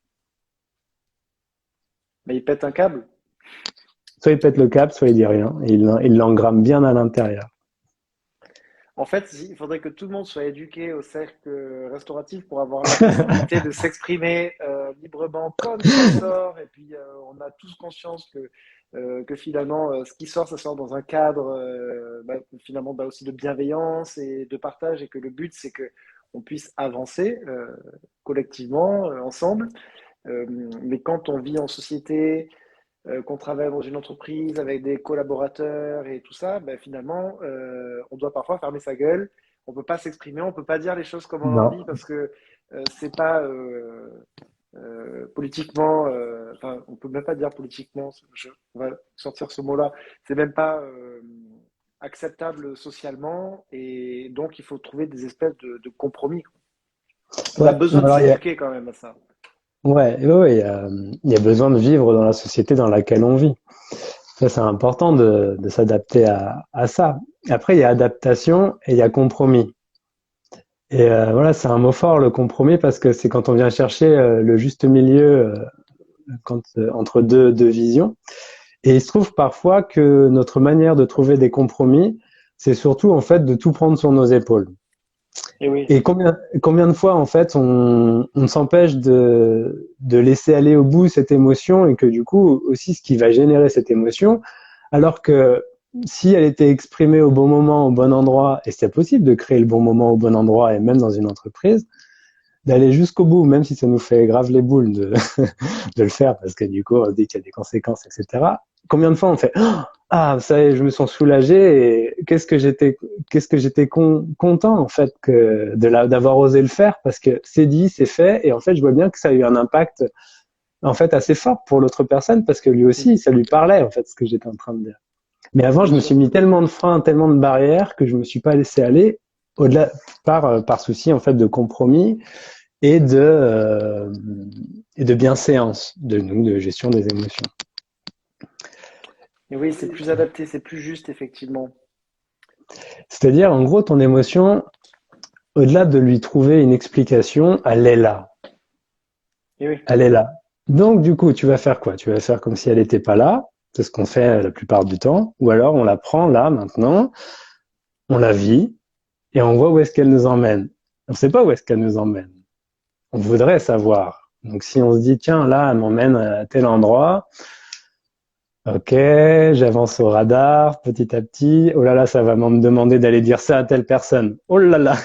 Speaker 1: Mais il pète un câble.
Speaker 2: Soit il pète le câble, soit il dit rien et il l'engramme bien à l'intérieur.
Speaker 1: En fait, il faudrait que tout le monde soit éduqué au cercle restauratif pour avoir la possibilité de s'exprimer librement comme ça sort. Et puis, on a tous conscience que finalement, ce qui sort, ça sort dans un cadre finalement aussi de bienveillance et de partage. Et que le but, c'est que on puisse avancer collectivement, ensemble. Euh, mais quand on vit en société, qu'on travaille dans une entreprise avec des collaborateurs et tout ça, ben finalement, on doit parfois fermer sa gueule. On peut pas s'exprimer, on peut pas dire les choses comme on a
Speaker 2: Non.
Speaker 1: envie parce que c'est pas politiquement, enfin, on peut même pas dire politiquement. On va sortir ce mot-là. C'est même pas acceptable socialement et donc il faut trouver des espèces de compromis. On a
Speaker 2: Ouais,
Speaker 1: besoin de
Speaker 2: alors
Speaker 1: s'éduquer quand même à ça.
Speaker 2: ouais, il y a besoin de vivre dans la société dans laquelle on vit. Ça, c'est important de s'adapter à ça. Après, il y a adaptation et il y a compromis. Et voilà, c'est un mot fort, le compromis, parce que c'est quand on vient chercher le juste milieu entre deux visions. Et il se trouve parfois que notre manière de trouver des compromis, c'est surtout en fait de tout prendre sur nos épaules.
Speaker 1: Et oui.
Speaker 2: Et combien de fois, en fait, on s'empêche de laisser aller au bout cette émotion et que du coup, aussi, ce qui va générer cette émotion, alors que si elle était exprimée au bon moment, au bon endroit, et c'est possible de créer le bon moment au bon endroit, et même dans une entreprise, d'aller jusqu'au bout, même si ça nous fait grave les boules de le faire, parce que du coup, on se dit qu'il y a des conséquences, etc. Combien de fois on fait ah, ça y est, je me sens soulagé et qu'est-ce que j'étais content en fait d'avoir osé le faire parce que c'est dit, c'est fait et en fait je vois bien que ça a eu un impact en fait assez fort pour l'autre personne parce que lui aussi ça lui parlait en fait ce que j'étais en train de dire. Mais avant je
Speaker 1: Bien
Speaker 2: me suis
Speaker 1: sûr.
Speaker 2: mis tellement de freins, tellement de barrières que je me suis pas laissé aller au-delà par souci en fait de compromis et de bienséance de gestion des émotions.
Speaker 1: Et oui, c'est plus adapté, c'est plus juste, effectivement.
Speaker 2: C'est-à-dire en gros ton émotion au-delà de lui trouver une explication, elle est là.
Speaker 1: Et oui.
Speaker 2: Elle est là. Donc, du coup, tu vas faire quoi? Tu vas faire comme si elle n'était pas là. C'est ce qu'on fait la plupart du temps. Ou alors, on la prend là, maintenant, on la vit et on voit où est-ce qu'elle nous emmène. On ne sait pas où est-ce qu'elle nous emmène. On voudrait savoir. Donc, si on se dit, tiens, là, elle m'emmène à tel endroit. Ok, j'avance au radar petit à petit. Oh là là, ça va me demander d'aller dire ça à telle personne. Oh là là.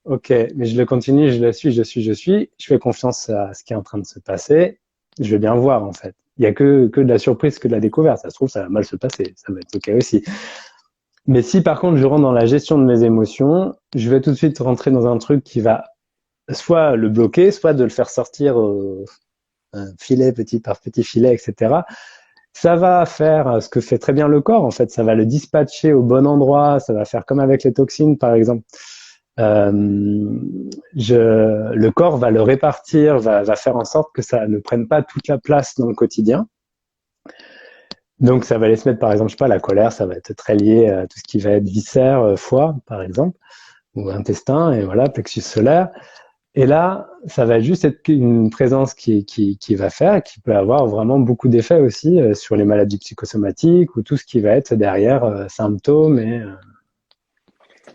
Speaker 2: Ok, mais je le continue, je la suis, je suis. Je fais confiance à ce qui est en train de se passer. Je vais bien voir, en fait. Il y a que de la surprise, que de la découverte. Ça se trouve, ça va mal se passer. Ça va être ok aussi. Mais si, par contre, je rentre dans la gestion de mes émotions, je vais tout de suite rentrer dans un truc qui va soit le bloquer, soit de le faire sortir filet petit par petit filet, etc. Ça va faire ce que fait très bien le corps, en fait. Ça va le dispatcher au bon endroit. Ça va faire comme avec les toxines, par exemple. Euh, le corps va le répartir, va faire en sorte que ça ne prenne pas toute la place dans le quotidien. Donc, ça va aller se mettre, par exemple, je sais pas, la colère, ça va être très lié à tout ce qui va être viscère, foie, par exemple, ou intestin, et voilà, plexus solaire. Et là, ça va juste être une présence qui va faire, qui peut avoir vraiment beaucoup d'effets aussi sur les maladies psychosomatiques ou tout ce qui va être derrière symptômes et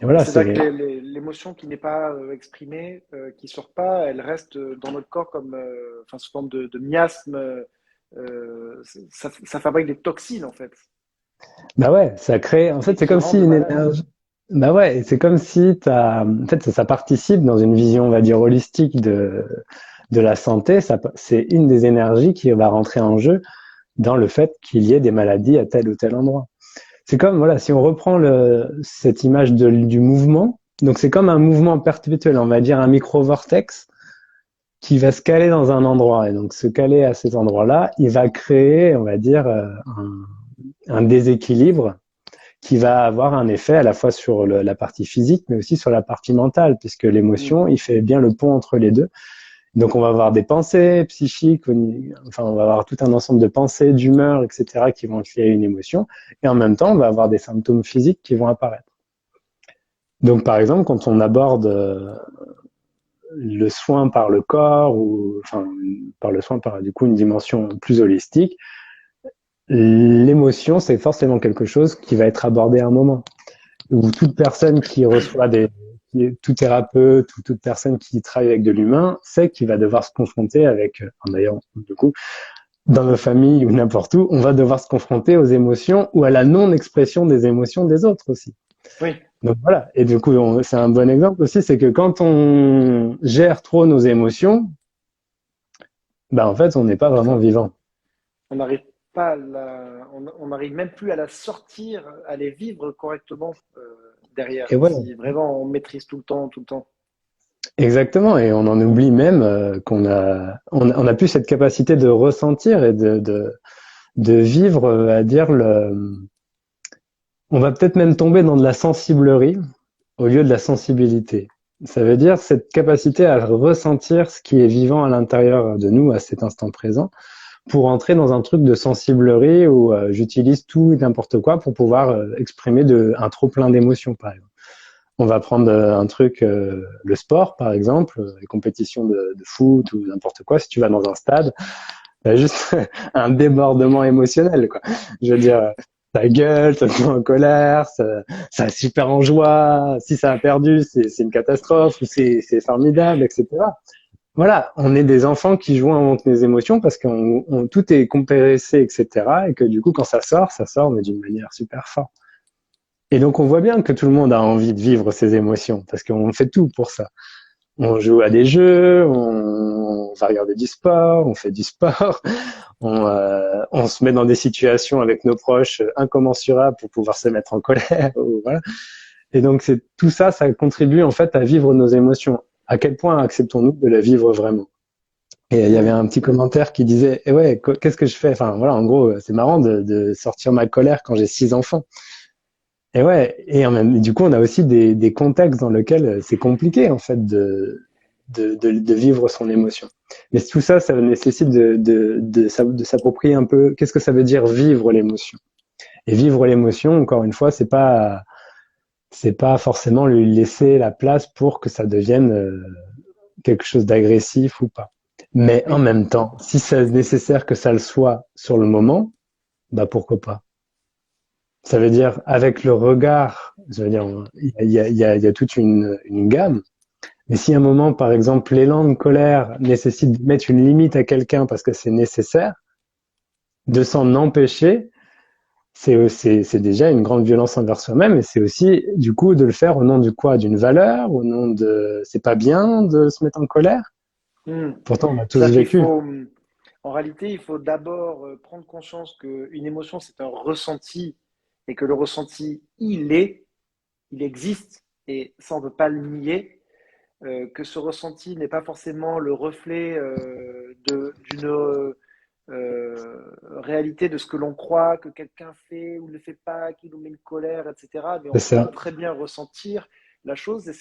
Speaker 1: Et
Speaker 2: voilà,
Speaker 1: c'est vrai
Speaker 2: c'est
Speaker 1: que l'émotion qui n'est pas exprimée, qui sort pas, elle reste dans notre corps comme, enfin, sous forme de miasme. Ça fabrique des toxines, en fait,
Speaker 2: bah ouais, ça crée. En
Speaker 1: et
Speaker 2: fait, c'est
Speaker 1: qui
Speaker 2: comme si
Speaker 1: rendent
Speaker 2: une
Speaker 1: malade.
Speaker 2: énergie. Bah ouais, c'est comme si t'as. En fait, ça participe dans une vision, on va dire, holistique de la santé. C'est une des énergies qui va rentrer en jeu dans le fait qu'il y ait des maladies à tel ou tel endroit. C'est comme, voilà, si on reprend cette image du mouvement, donc c'est comme un mouvement perpétuel, on va dire un micro-vortex qui va se caler dans un endroit. Et donc, se caler à cet endroit-là, il va créer, on va dire, un déséquilibre qui va avoir un effet à la fois sur la partie physique, mais aussi sur la partie mentale, puisque l'émotion,
Speaker 1: Mhm.
Speaker 2: il fait bien le pont entre les deux. Donc, on va avoir des pensées psychiques, enfin, on va avoir tout un ensemble de pensées, d'humeurs, etc., qui vont être liées à une émotion. Et en même temps, on va avoir des symptômes physiques qui vont apparaître. Donc, par exemple, quand on aborde le soin par le corps, ou enfin, par le soin par, du coup, une dimension plus holistique, l'émotion, c'est forcément quelque chose qui va être abordé à un moment. ou toute personne qui reçoit tout thérapeute ou toute personne qui travaille avec de l'humain sait qu'il va devoir se confronter avec, d'ailleurs, du coup, dans nos familles ou n'importe où, on va devoir se confronter aux émotions ou à la non-expression des émotions des autres aussi.
Speaker 1: Oui,
Speaker 2: Donc voilà. Et du coup, c'est un bon exemple aussi, c'est que quand on gère trop nos émotions, bah en fait, on n'est pas
Speaker 1: c'est
Speaker 2: vraiment
Speaker 1: ça.
Speaker 2: vivant.
Speaker 1: On n'arrive pas on n'arrive même plus à la sortir, à les vivre correctement derrière.
Speaker 2: Et voilà.
Speaker 1: Si vraiment on maîtrise tout le temps, tout le temps.
Speaker 2: Exactement. Et on en oublie même on a plus cette capacité de ressentir et de vivre, à dire on va peut-être même tomber dans de la sensiblerie au lieu de la sensibilité. Ça veut dire cette capacité à ressentir ce qui est vivant à l'intérieur de nous à cet instant présent pour entrer dans un truc de sensiblerie où j'utilise tout et n'importe quoi pour pouvoir exprimer un trop plein d'émotions, par exemple. On va prendre un truc, le sport, par exemple, les compétitions de foot ou n'importe quoi. Si tu vas dans un stade, t'as juste un débordement émotionnel, quoi. Je veux dire, ta gueule, ça se met en colère, ça super en joie. Si ça a perdu, c'est une catastrophe, ou c'est formidable, etc. Voilà, on est des enfants qui jouent avec les émotions parce que tout est compressé, etc. Et que du coup, quand ça sort, mais d'une manière super forte. Et donc, on voit bien que tout le monde a envie de vivre ses émotions parce qu'on fait tout pour ça. On joue à des jeux, on va regarder du sport, on fait du sport, on se met dans des situations avec nos proches incommensurables pour pouvoir se mettre en colère. Voilà. Et donc, tout ça, ça contribue en fait à vivre nos émotions. À quel point acceptons-nous de la vivre vraiment? Et il y avait un petit commentaire qui disait, eh ouais, qu'est-ce que je fais? Enfin, voilà, en gros, c'est marrant de sortir ma colère quand j'ai 6 enfants. Et ouais, du coup, on a aussi des contextes dans lesquels c'est compliqué, en fait, de vivre son émotion. Mais tout ça, ça nécessite de s'approprier un peu, qu'est-ce que ça veut dire vivre l'émotion? Et vivre l'émotion, encore une fois, c'est pas forcément lui laisser la place pour que ça devienne quelque chose d'agressif ou pas. Mais en
Speaker 1: Oui,
Speaker 2: même temps, si c'est nécessaire que ça le soit sur le moment, bah pourquoi pas. Ça veut dire avec le regard, je veux dire, il y a toute une gamme. Mais si à un moment, par exemple, l'élan de colère nécessite de mettre une limite à quelqu'un parce que c'est nécessaire, de s'en empêcher, c'est déjà une grande violence envers soi-même et c'est aussi, du coup, de le faire au nom du quoi? D'une valeur, au nom de, c'est pas bien de se mettre en colère?
Speaker 1: hmm.
Speaker 2: Pourtant, on a tous
Speaker 1: C'est-à-dire qu'il
Speaker 2: vécu.
Speaker 1: faut, en réalité, il faut d'abord prendre conscience qu'une émotion, c'est un ressenti et que le ressenti, il existe et ça, on ne peut pas le nier. Que ce ressenti n'est pas forcément le reflet d'une réalité de ce que l'on croit que quelqu'un fait ou ne fait pas, qui nous met une colère, etc. Mais
Speaker 2: C'est
Speaker 1: on peut
Speaker 2: ça.
Speaker 1: très bien ressentir la chose et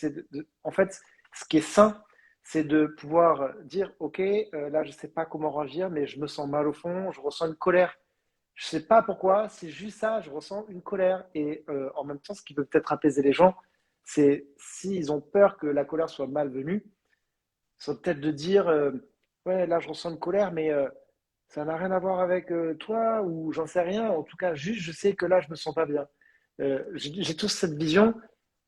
Speaker 1: en fait, ce qui est sain, c'est de pouvoir dire, OK, là, je ne sais pas comment réagir, mais je me sens mal au fond, je ressens une colère. Je ne sais pas pourquoi, c'est juste ça, je ressens une colère. Et en même temps, ce qui peut peut-être apaiser les gens, c'est s'ils ont peur que la colère soit malvenue, c'est peut-être de dire ouais, là, je ressens une colère, mais ça n'a rien à voir avec toi ou j'en sais rien. En tout cas, juste, je sais que là, je me sens pas bien. J'ai tous cette vision.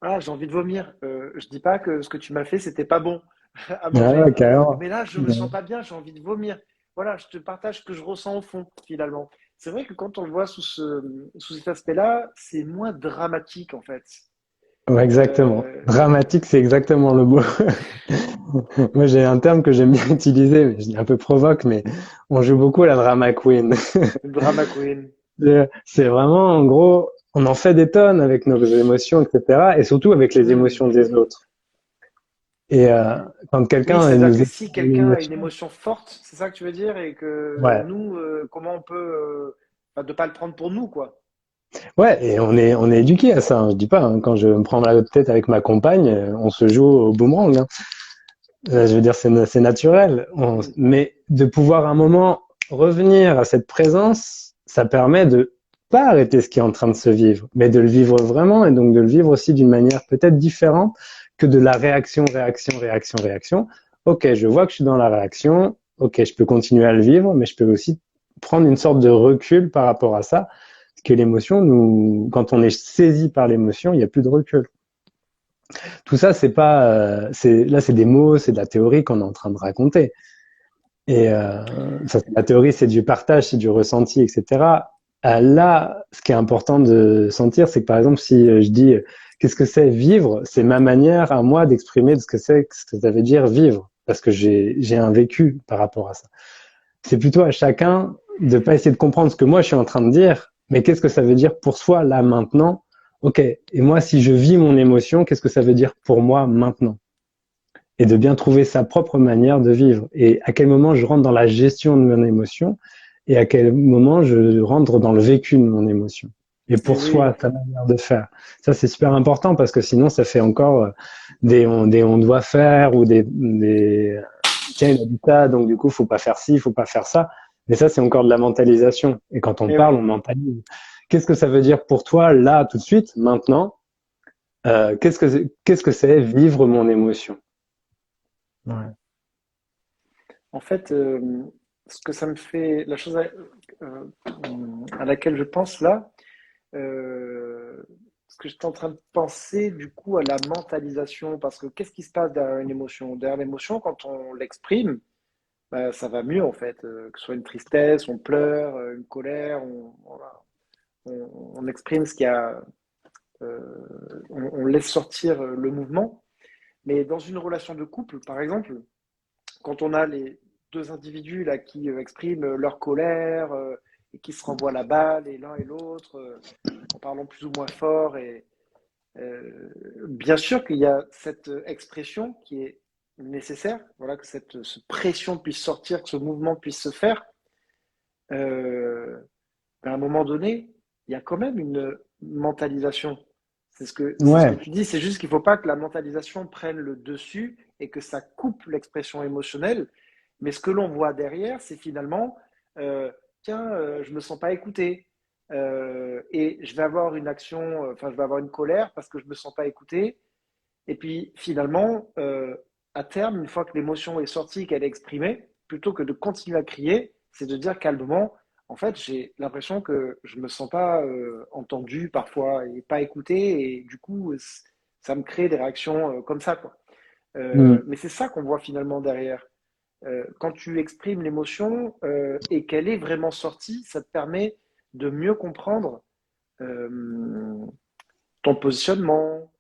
Speaker 1: Ah, j'ai envie de vomir. Je dis pas que ce que tu m'as fait, c'était pas bon à manger.
Speaker 2: Ouais, carrément.
Speaker 1: Mais là, je me sens pas bien, j'ai envie de vomir. Voilà, je te partage ce que je ressens au fond, finalement. C'est vrai que quand on le voit sous cet aspect-là, c'est moins dramatique, en fait.
Speaker 2: Ouais, exactement.
Speaker 1: Euh,
Speaker 2: Dramatique, c'est exactement le mot. Moi, j'ai un terme que j'aime bien utiliser, mais je dis un peu provoque, mais on joue beaucoup à la drama queen.
Speaker 1: Drama queen.
Speaker 2: C'est vraiment, en gros, on en fait des tonnes avec nos émotions, etc. Et surtout avec les
Speaker 1: Hmm.
Speaker 2: émotions des autres. Et quand
Speaker 1: Oui,
Speaker 2: quelqu'un
Speaker 1: c'est-à-dire
Speaker 2: nous
Speaker 1: que
Speaker 2: exprime
Speaker 1: si
Speaker 2: une
Speaker 1: quelqu'un a une
Speaker 2: émotion,
Speaker 1: émotion forte, c'est ça que tu veux dire, et que
Speaker 2: ouais,
Speaker 1: nous, comment on peut, enfin, de pas le prendre pour nous, quoi.
Speaker 2: ouais, et on est éduqué à ça. Hein. Je dis pas, hein, quand je me prends la tête avec ma compagne, on se joue au boomerang. Hein. Je veux dire, c'est naturel.
Speaker 1: Hmm.
Speaker 2: Mais de pouvoir à un moment revenir à cette présence, ça permet de pas arrêter ce qui est en train de se vivre, mais de le vivre vraiment et donc de le vivre aussi d'une manière peut-être différente que de la réaction, réaction, réaction, réaction. Ok, je vois que je suis dans la réaction. Ok, je peux continuer à le vivre, mais je peux aussi prendre une sorte de recul par rapport à ça, ce que l'émotion, quand on est saisi par l'émotion, il n'y a plus de recul. Tout ça, c'est pas, là, c'est des mots, c'est de la théorie qu'on est en train de raconter. Et ça, la théorie, c'est du partage, c'est du ressenti, etc. Là, ce qui est important de sentir, c'est que par exemple, si je dis qu'est-ce que c'est vivre, c'est ma manière à moi d'exprimer ce que ça veut dire vivre, parce que j'ai un vécu par rapport à ça. C'est plutôt à chacun de pas essayer de comprendre ce que moi je suis en train de dire, mais qu'est-ce que ça veut dire pour soi là maintenant. Ok, et moi si je vis mon émotion, qu'est-ce que ça veut dire pour moi maintenant? Et de bien trouver sa propre manière de vivre. Et à quel moment je rentre dans la gestion de mon émotion et à quel moment je rentre dans le vécu de mon émotion. Et pour soi, ta manière de faire. Ça, c'est super important parce que sinon, ça fait encore des on doit faire ou tiens, il a dit ça, donc du coup, faut pas faire ci, faut pas faire ça. Mais ça, c'est encore de la mentalisation. Et quand on parle, on mentalise. Qu'est-ce que ça veut dire pour toi, là, tout de suite, maintenant? Qu'est-ce que c'est vivre mon émotion?
Speaker 1: Ouais. En fait, ce que ça me fait, la chose à laquelle je pense là, ce que j'étais en train de penser du coup à la mentalisation, parce que qu'est-ce qui se passe derrière une émotion? Derrière l'émotion, quand on l'exprime, bah, ça va mieux en fait, que ce soit une tristesse, on pleure, une colère, voilà, on exprime ce qu'il y a, euh, on laisse sortir le mouvement. Mais dans une relation de couple, par exemple, quand on a les deux individus là qui expriment leur colère et qui se renvoient la balle et l'un et l'autre en parlant plus ou moins fort et bien sûr qu'il y a cette expression qui est nécessaire, voilà, que cette pression puisse sortir, que ce mouvement puisse se faire. À un moment donné, il y a quand même une mentalisation. C'est ce que tu dis, c'est juste qu'il ne faut pas que la mentalisation prenne le dessus et que ça coupe l'expression émotionnelle. Mais ce que l'on voit derrière, c'est finalement, tiens, je ne me sens pas écouté. Et je vais avoir une action, enfin, je vais avoir une colère parce que je ne me sens pas écouté. Et puis finalement, à terme, une fois que l'émotion est sortie, qu'elle est exprimée, plutôt que de continuer à crier, c'est de dire calmement, en fait, j'ai l'impression que je me sens pas entendu parfois et pas écouté, et du coup, ça me crée des réactions comme ça, quoi. Mais c'est ça qu'on voit finalement derrière. Quand tu exprimes l'émotion et qu'elle est vraiment sortie, ça te permet de mieux comprendre ton positionnement.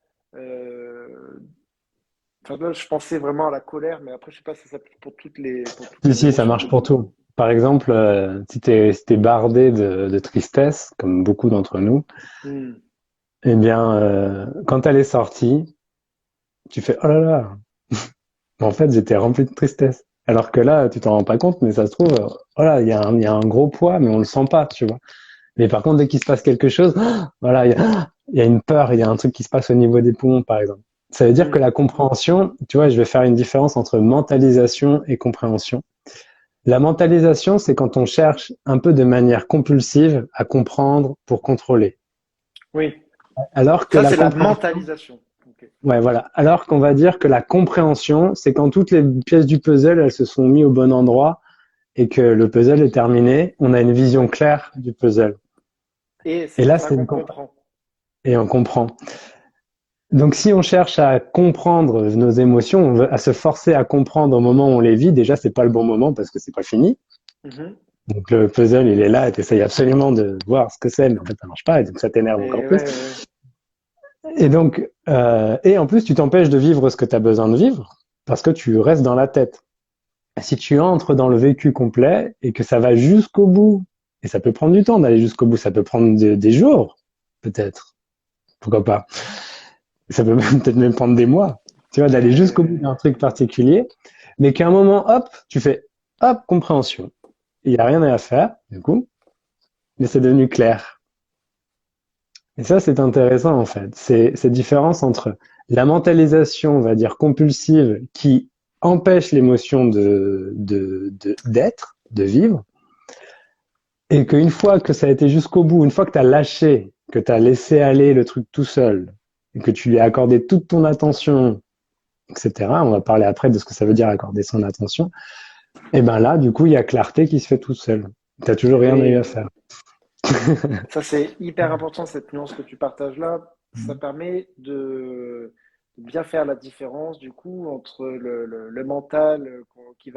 Speaker 1: Enfin, là, je pensais vraiment à la colère, mais après, je sais pas si ça s'applique pour toutes les
Speaker 2: Si, ça
Speaker 1: émotions.
Speaker 2: marche pour tout. Par exemple, si t'es bardé de tristesse, comme beaucoup d'entre nous, eh bien, quand elle est sortie, tu fais oh là là. En fait, j'étais rempli de tristesse. Alors que là, tu t'en rends pas compte, mais ça se trouve, oh là, il y a un gros poids, mais on le sent pas, tu vois. Mais par contre, dès qu'il se passe quelque chose, voilà, il y a une peur, il y a un truc qui se passe au niveau des poumons, par exemple. Ça veut dire que la compréhension, tu vois, je vais faire une différence entre mentalisation et compréhension. La mentalisation, c'est quand on cherche un peu de manière compulsive à comprendre pour contrôler.
Speaker 1: Oui.
Speaker 2: Alors que
Speaker 1: Ça,
Speaker 2: la
Speaker 1: c'est la
Speaker 2: compréhension,
Speaker 1: mentalisation. Okay.
Speaker 2: ouais, voilà. Alors qu'on va dire que la compréhension, c'est quand toutes les pièces du puzzle, elles se sont mises au bon endroit et que le puzzle est terminé, on a une vision claire du puzzle.
Speaker 1: Et c'est
Speaker 2: Et
Speaker 1: pour
Speaker 2: là,
Speaker 1: ça qu'on comprend.
Speaker 2: et on comprend. Donc, si on cherche à comprendre nos émotions, à se forcer à comprendre au moment où on les vit, déjà, c'est pas le bon moment parce que c'est pas fini. Donc, le puzzle, il est là et tu essayes absolument de voir ce que c'est, mais en fait, ça marche pas et donc ça t'énerve encore plus. Et donc, et en plus, tu t'empêches de vivre ce que tu as besoin de vivre parce que tu restes dans la tête. Si tu entres dans le vécu complet et que ça va jusqu'au bout, et ça peut prendre du temps d'aller jusqu'au bout, ça peut prendre des jours, peut-être. Pourquoi pas? Ça peut peut-être même prendre des mois, tu vois, d'aller jusqu'au bout d'un truc particulier, mais qu'à un moment, hop, tu fais, hop, compréhension. Il n'y a rien à faire, du coup, mais c'est devenu clair. Et ça, c'est intéressant, en fait. C'est cette différence entre la mentalisation, on va dire, compulsive, qui empêche l'émotion d'être, de vivre, et qu'une fois que ça a été jusqu'au bout, une fois que tu as lâché, que tu as laissé aller le truc tout seul, et que tu lui as accordé toute ton attention, etc., on va parler après de ce que ça veut dire accorder son attention, et ben là, du coup, il y a clarté qui se fait tout seul. Tu n'as toujours rien eu à faire.
Speaker 1: Ça, c'est hyper important, cette nuance que tu partages là. Ça permet de bien faire la différence, du coup, entre le mental qui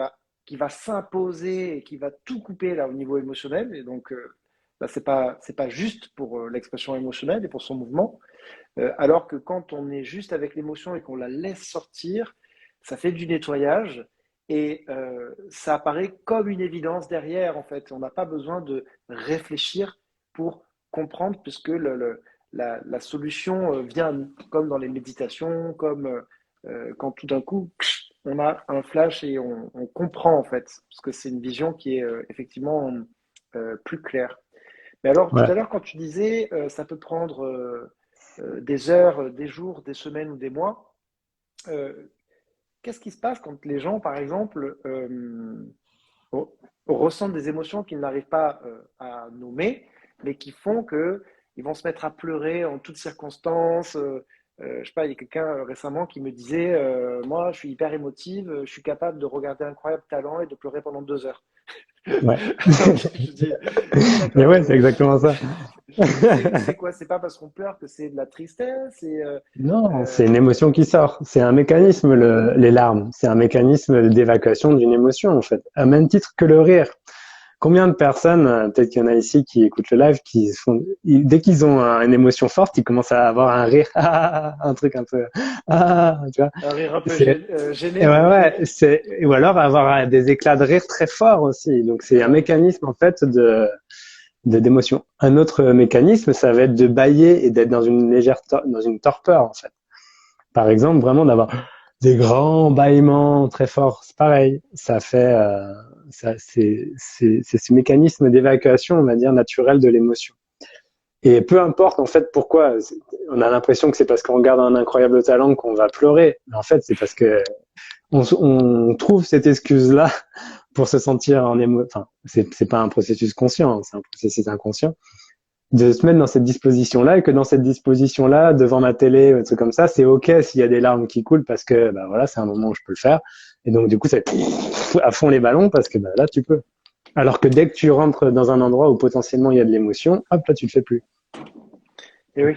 Speaker 1: va s'imposer et qui va tout couper là au niveau émotionnel. Et donc, là, c'est pas juste pour l'expression émotionnelle et pour son mouvement. Alors que quand on est juste avec l'émotion et qu'on la laisse sortir, ça fait du nettoyage et ça apparaît comme une évidence derrière, en fait. On n'a pas besoin de réfléchir pour comprendre, puisque la solution vient comme dans les méditations, comme quand tout d'un coup, on a un flash et on comprend, en fait, parce que c'est une vision qui est effectivement plus claire. Mais alors, tout
Speaker 2: Ouais.
Speaker 1: à l'heure, quand tu disais, ça peut prendre des heures, des jours, des semaines ou des mois, euh, qu'est-ce qui se passe quand les gens, par exemple, ressentent des émotions qu'ils n'arrivent pas à nommer, mais qui font que ils vont se mettre à pleurer en toutes circonstances. Je sais pas, il y a quelqu'un récemment qui me disait, moi, je suis hyper émotive, je suis capable de regarder Incroyable Talent et de pleurer pendant 2 heures.
Speaker 2: Ouais.
Speaker 1: Je dis, ok,
Speaker 2: Mais
Speaker 1: d'accord,
Speaker 2: ouais, c'est exactement ça.
Speaker 1: mais c'est quoi? C'est pas parce qu'on pleure que c'est de la tristesse et
Speaker 2: Non, c'est une
Speaker 1: euh,
Speaker 2: émotion qui sort. C'est un mécanisme, les larmes. C'est un mécanisme d'évacuation d'une émotion, en fait. À même titre que le rire. Combien de personnes, peut-être qu'il y en a ici qui écoutent le live, dès qu'ils ont une émotion forte, ils commencent à avoir un rire, un truc un peu, tu vois.
Speaker 1: un rire un peu
Speaker 2: C'est,
Speaker 1: gêné.
Speaker 2: ouais, ouais, ou alors avoir des éclats de rire très forts aussi. Donc c'est un
Speaker 1: Ouais.
Speaker 2: mécanisme, en fait, d'émotion. Un autre mécanisme, ça va être de bâiller et d'être dans une dans une torpeur, en fait. Par exemple, vraiment d'avoir des grands bâillements très forts, c'est pareil. Ça fait, c'est ce mécanisme d'évacuation, on va dire, naturel de l'émotion. Et peu importe en fait pourquoi, on a l'impression que c'est parce qu'on regarde un incroyable talent qu'on va pleurer. Mais en fait, c'est parce que on trouve cette excuse-là pour se sentir en Enfin, c'est pas un processus conscient, c'est un processus inconscient de se mettre dans cette disposition-là et que dans cette disposition-là, devant ma télé ou un truc comme ça, c'est ok s'il y a des larmes qui coulent parce que bah voilà, c'est un moment où je peux le faire. Et donc du coup, c'est à fond les ballons parce que bah, là, tu peux. Alors que dès que tu rentres dans un endroit où potentiellement il y a de l'émotion, hop là, tu le fais plus.
Speaker 1: Et oui.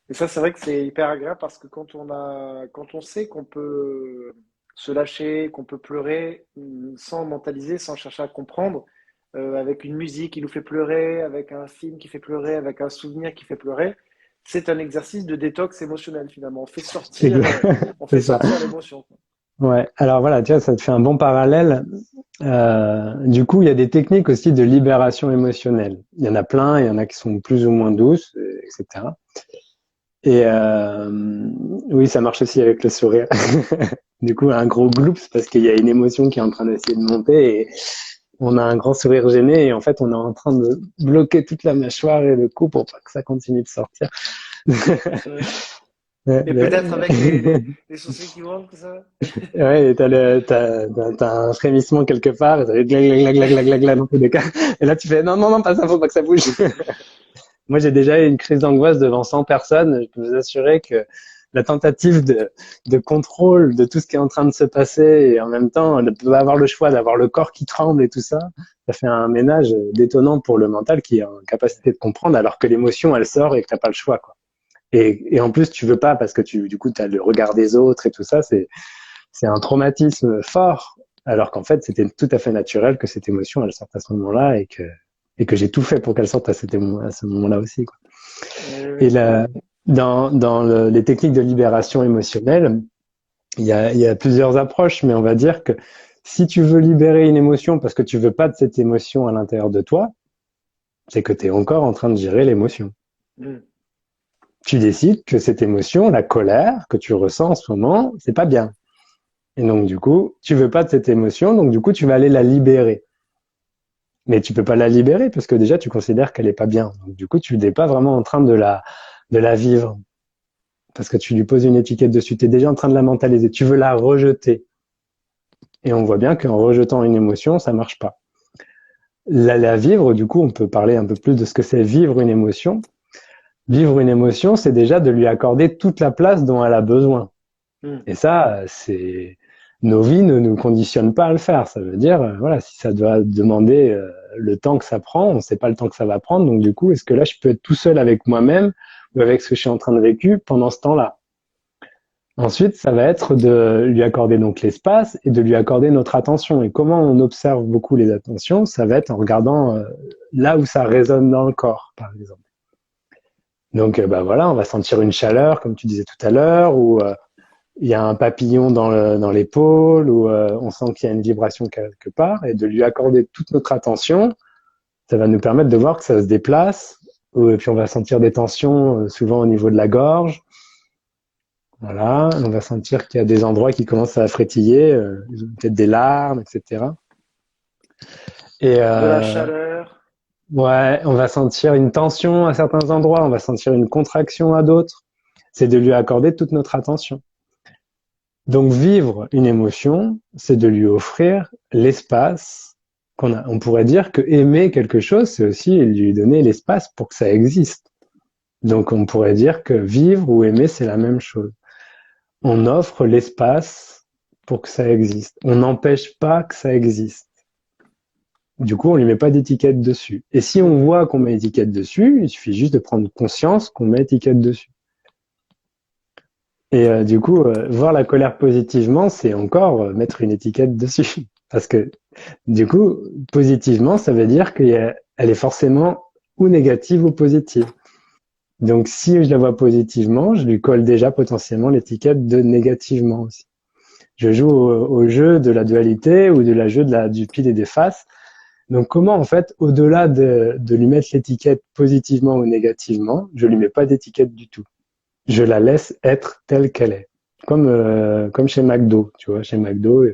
Speaker 1: Et ça, c'est vrai que c'est hyper agréable parce que quand on sait qu'on peut se lâcher, qu'on peut pleurer sans mentaliser, sans chercher à comprendre, avec une musique qui nous fait pleurer, avec un film qui fait pleurer, avec un souvenir qui fait pleurer, c'est un exercice de détox émotionnel finalement. On fait
Speaker 2: C'est ça.
Speaker 1: sortir l'émotion.
Speaker 2: Ouais. Alors voilà, tu vois, ça te fait un bon parallèle. Du coup, il y a des techniques aussi de libération émotionnelle. Il y en a plein, il y en a qui sont plus ou moins douces, etc. Et oui, ça marche aussi avec le sourire. Du coup, un gros gloups parce qu'il y a une émotion qui est en train d'essayer de monter et on a un grand sourire gêné et en fait, on est en train de bloquer toute la mâchoire et le cou pour pas que ça continue de sortir.
Speaker 1: Et peut-être avec les sourcils qui montent, tout ça.
Speaker 2: Ouais, et t'as un frémissement quelque part, et t'as glag, glag, glag, glag, glag, glag, dans tous les cas. Et là, tu fais, non, non, non, pas ça, faut pas que ça bouge. Moi, j'ai déjà eu une crise d'angoisse devant 100 personnes. Je peux vous assurer que la tentative de contrôle de tout ce qui est en train de se passer et en même temps de avoir le choix d'avoir le corps qui tremble et tout ça, ça fait un ménage détonnant pour le mental qui est en capacité de comprendre alors que l'émotion, elle sort et que t'as pas le choix, quoi. Et en plus, tu veux pas parce que du coup, t'as le regard des autres et tout ça, c'est un traumatisme fort alors qu'en fait, c'était tout à fait naturel que cette émotion, elle sorte à ce moment-là et que j'ai tout fait pour qu'elle sorte à ce moment-là aussi, quoi. Et
Speaker 1: Oui,
Speaker 2: là, les techniques de libération émotionnelle, il y a plusieurs approches, mais on va dire que si tu veux libérer une émotion parce que tu veux pas de cette émotion à l'intérieur de toi, c'est que tu es encore en train de gérer l'émotion.
Speaker 1: oui.
Speaker 2: Tu décides que cette émotion, la colère que tu ressens en ce moment, c'est pas bien. Et donc, du coup, tu veux pas de cette émotion, donc du coup, tu vas aller la libérer. Mais tu peux pas la libérer parce que déjà, tu considères qu'elle est pas bien. Donc, du coup, tu n'es pas vraiment en train de la vivre. Parce que tu lui poses une étiquette dessus. Tu es déjà en train de la mentaliser. Tu veux la rejeter. Et on voit bien qu'en rejetant une émotion, ça marche pas. La vivre, du coup, on peut parler un peu plus de ce que c'est vivre une émotion. Vivre une émotion, c'est déjà de lui accorder toute la place dont elle a besoin.
Speaker 1: Mm.
Speaker 2: Et ça, c'est nos vies ne nous conditionnent pas à le faire. Ça veut dire, voilà, si ça doit demander le temps que ça prend, on ne sait pas le temps que ça va prendre. Donc du coup, est-ce que là, je peux être tout seul avec moi-même ou avec ce que je suis en train de vécu pendant ce temps-là? Ensuite, ça va être de lui accorder donc l'espace et de lui accorder notre attention. Et comment on observe beaucoup les attentions? Ça va être en regardant là où ça résonne dans le corps, par exemple. Donc, bah voilà, on va sentir une chaleur, comme tu disais tout à l'heure, ou il y a un papillon dans l'épaule, ou on sent qu'il y a une vibration quelque part, et de lui accorder toute notre attention, ça va nous permettre de voir que ça se déplace, et puis on va sentir des tensions, souvent au niveau de la gorge. Voilà, on va sentir qu'il y a des endroits qui commencent à frétiller, peut-être des larmes, etc. Et
Speaker 1: De la chaleur.
Speaker 2: ouais, on va sentir une tension à certains endroits, on va sentir une contraction à d'autres. C'est de lui accorder toute notre attention. Donc vivre une émotion, c'est de lui offrir l'espace qu'on a. On pourrait dire que aimer quelque chose, c'est aussi lui donner l'espace pour que ça existe. Donc on pourrait dire que vivre ou aimer, c'est la même chose. On offre l'espace pour que ça existe. On n'empêche pas que ça existe. Du coup, on lui met pas d'étiquette dessus. Et si on voit qu'on met étiquette dessus, il suffit juste de prendre conscience qu'on met étiquette dessus. Et du coup, voir la colère positivement, c'est encore mettre une étiquette dessus. Parce que du coup, positivement, ça veut dire qu'elle est forcément ou négative ou positive. Donc si je la vois positivement, je lui colle déjà potentiellement l'étiquette de négativement aussi. Je joue au jeu de la dualité ou de la jeu du pile et des faces. Donc comment en fait, au-delà de lui mettre l'étiquette positivement ou négativement, je lui mets pas d'étiquette du tout. Je la laisse être telle qu'elle est. Comme chez McDo, tu vois, chez McDo,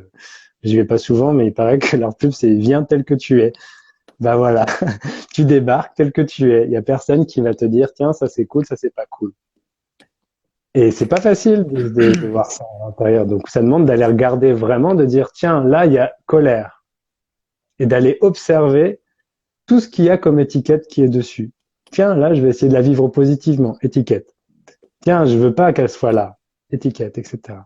Speaker 2: j'y vais pas souvent, mais il paraît que leur pub c'est viens tel que tu es. Ben voilà, tu débarques tel que tu es. Il y a personne qui va te dire tiens ça c'est cool, ça c'est pas cool. Et c'est pas facile de voir ça à l'intérieur. Donc ça demande d'aller regarder vraiment, de dire tiens là il y a colère et d'aller observer tout ce qu'il y a comme étiquette qui est dessus. Tiens là je vais essayer de la vivre positivement, étiquette. Tiens je veux pas qu'elle soit là, étiquette, etc.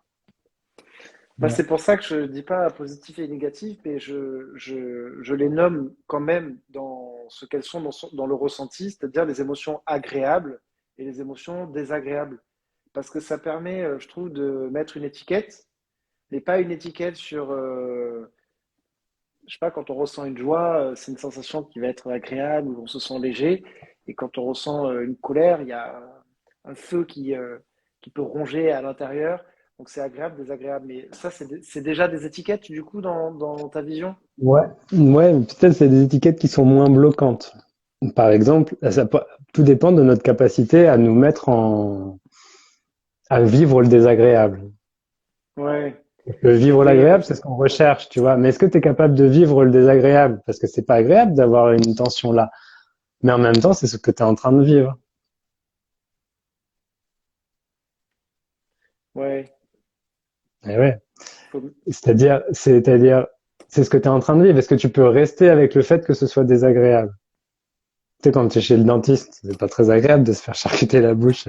Speaker 1: Bah,
Speaker 2: Ouais.
Speaker 1: c'est pour ça que je ne dis pas positif et négatif, mais je les nomme quand même dans ce qu'elles sont dans le ressenti, c'est-à-dire les émotions agréables et les émotions désagréables. Parce que ça permet, je trouve, de mettre une étiquette, mais pas une étiquette sur, je sais pas, quand on ressent une joie, c'est une sensation qui va être agréable, où on se sent léger. Et quand on ressent une colère, il y a un feu qui peut ronger à l'intérieur. Donc c'est agréable, désagréable. Mais ça, c'est déjà des étiquettes, du coup, dans ta vision?
Speaker 2: Ouais, ouais, peut-être c'est des étiquettes qui sont moins bloquantes. Par exemple, tout dépend de notre capacité à nous mettre à vivre le désagréable.
Speaker 1: Ouais.
Speaker 2: Parce que vivre
Speaker 1: Oui,
Speaker 2: l'agréable, c'est ce qu'on recherche, tu vois. Mais est-ce que tu es capable de vivre le désagréable? Parce que c'est pas agréable d'avoir une tension là. Mais en même temps, c'est ce que tu es en train de vivre.
Speaker 1: ouais.
Speaker 2: Et ouais.
Speaker 1: Faut-
Speaker 2: C'est ce que tu es en train de vivre. Est-ce que tu peux rester avec le fait que ce soit désagréable? Tu sais, quand tu es chez le dentiste, c'est pas très agréable de se faire charcuter la bouche.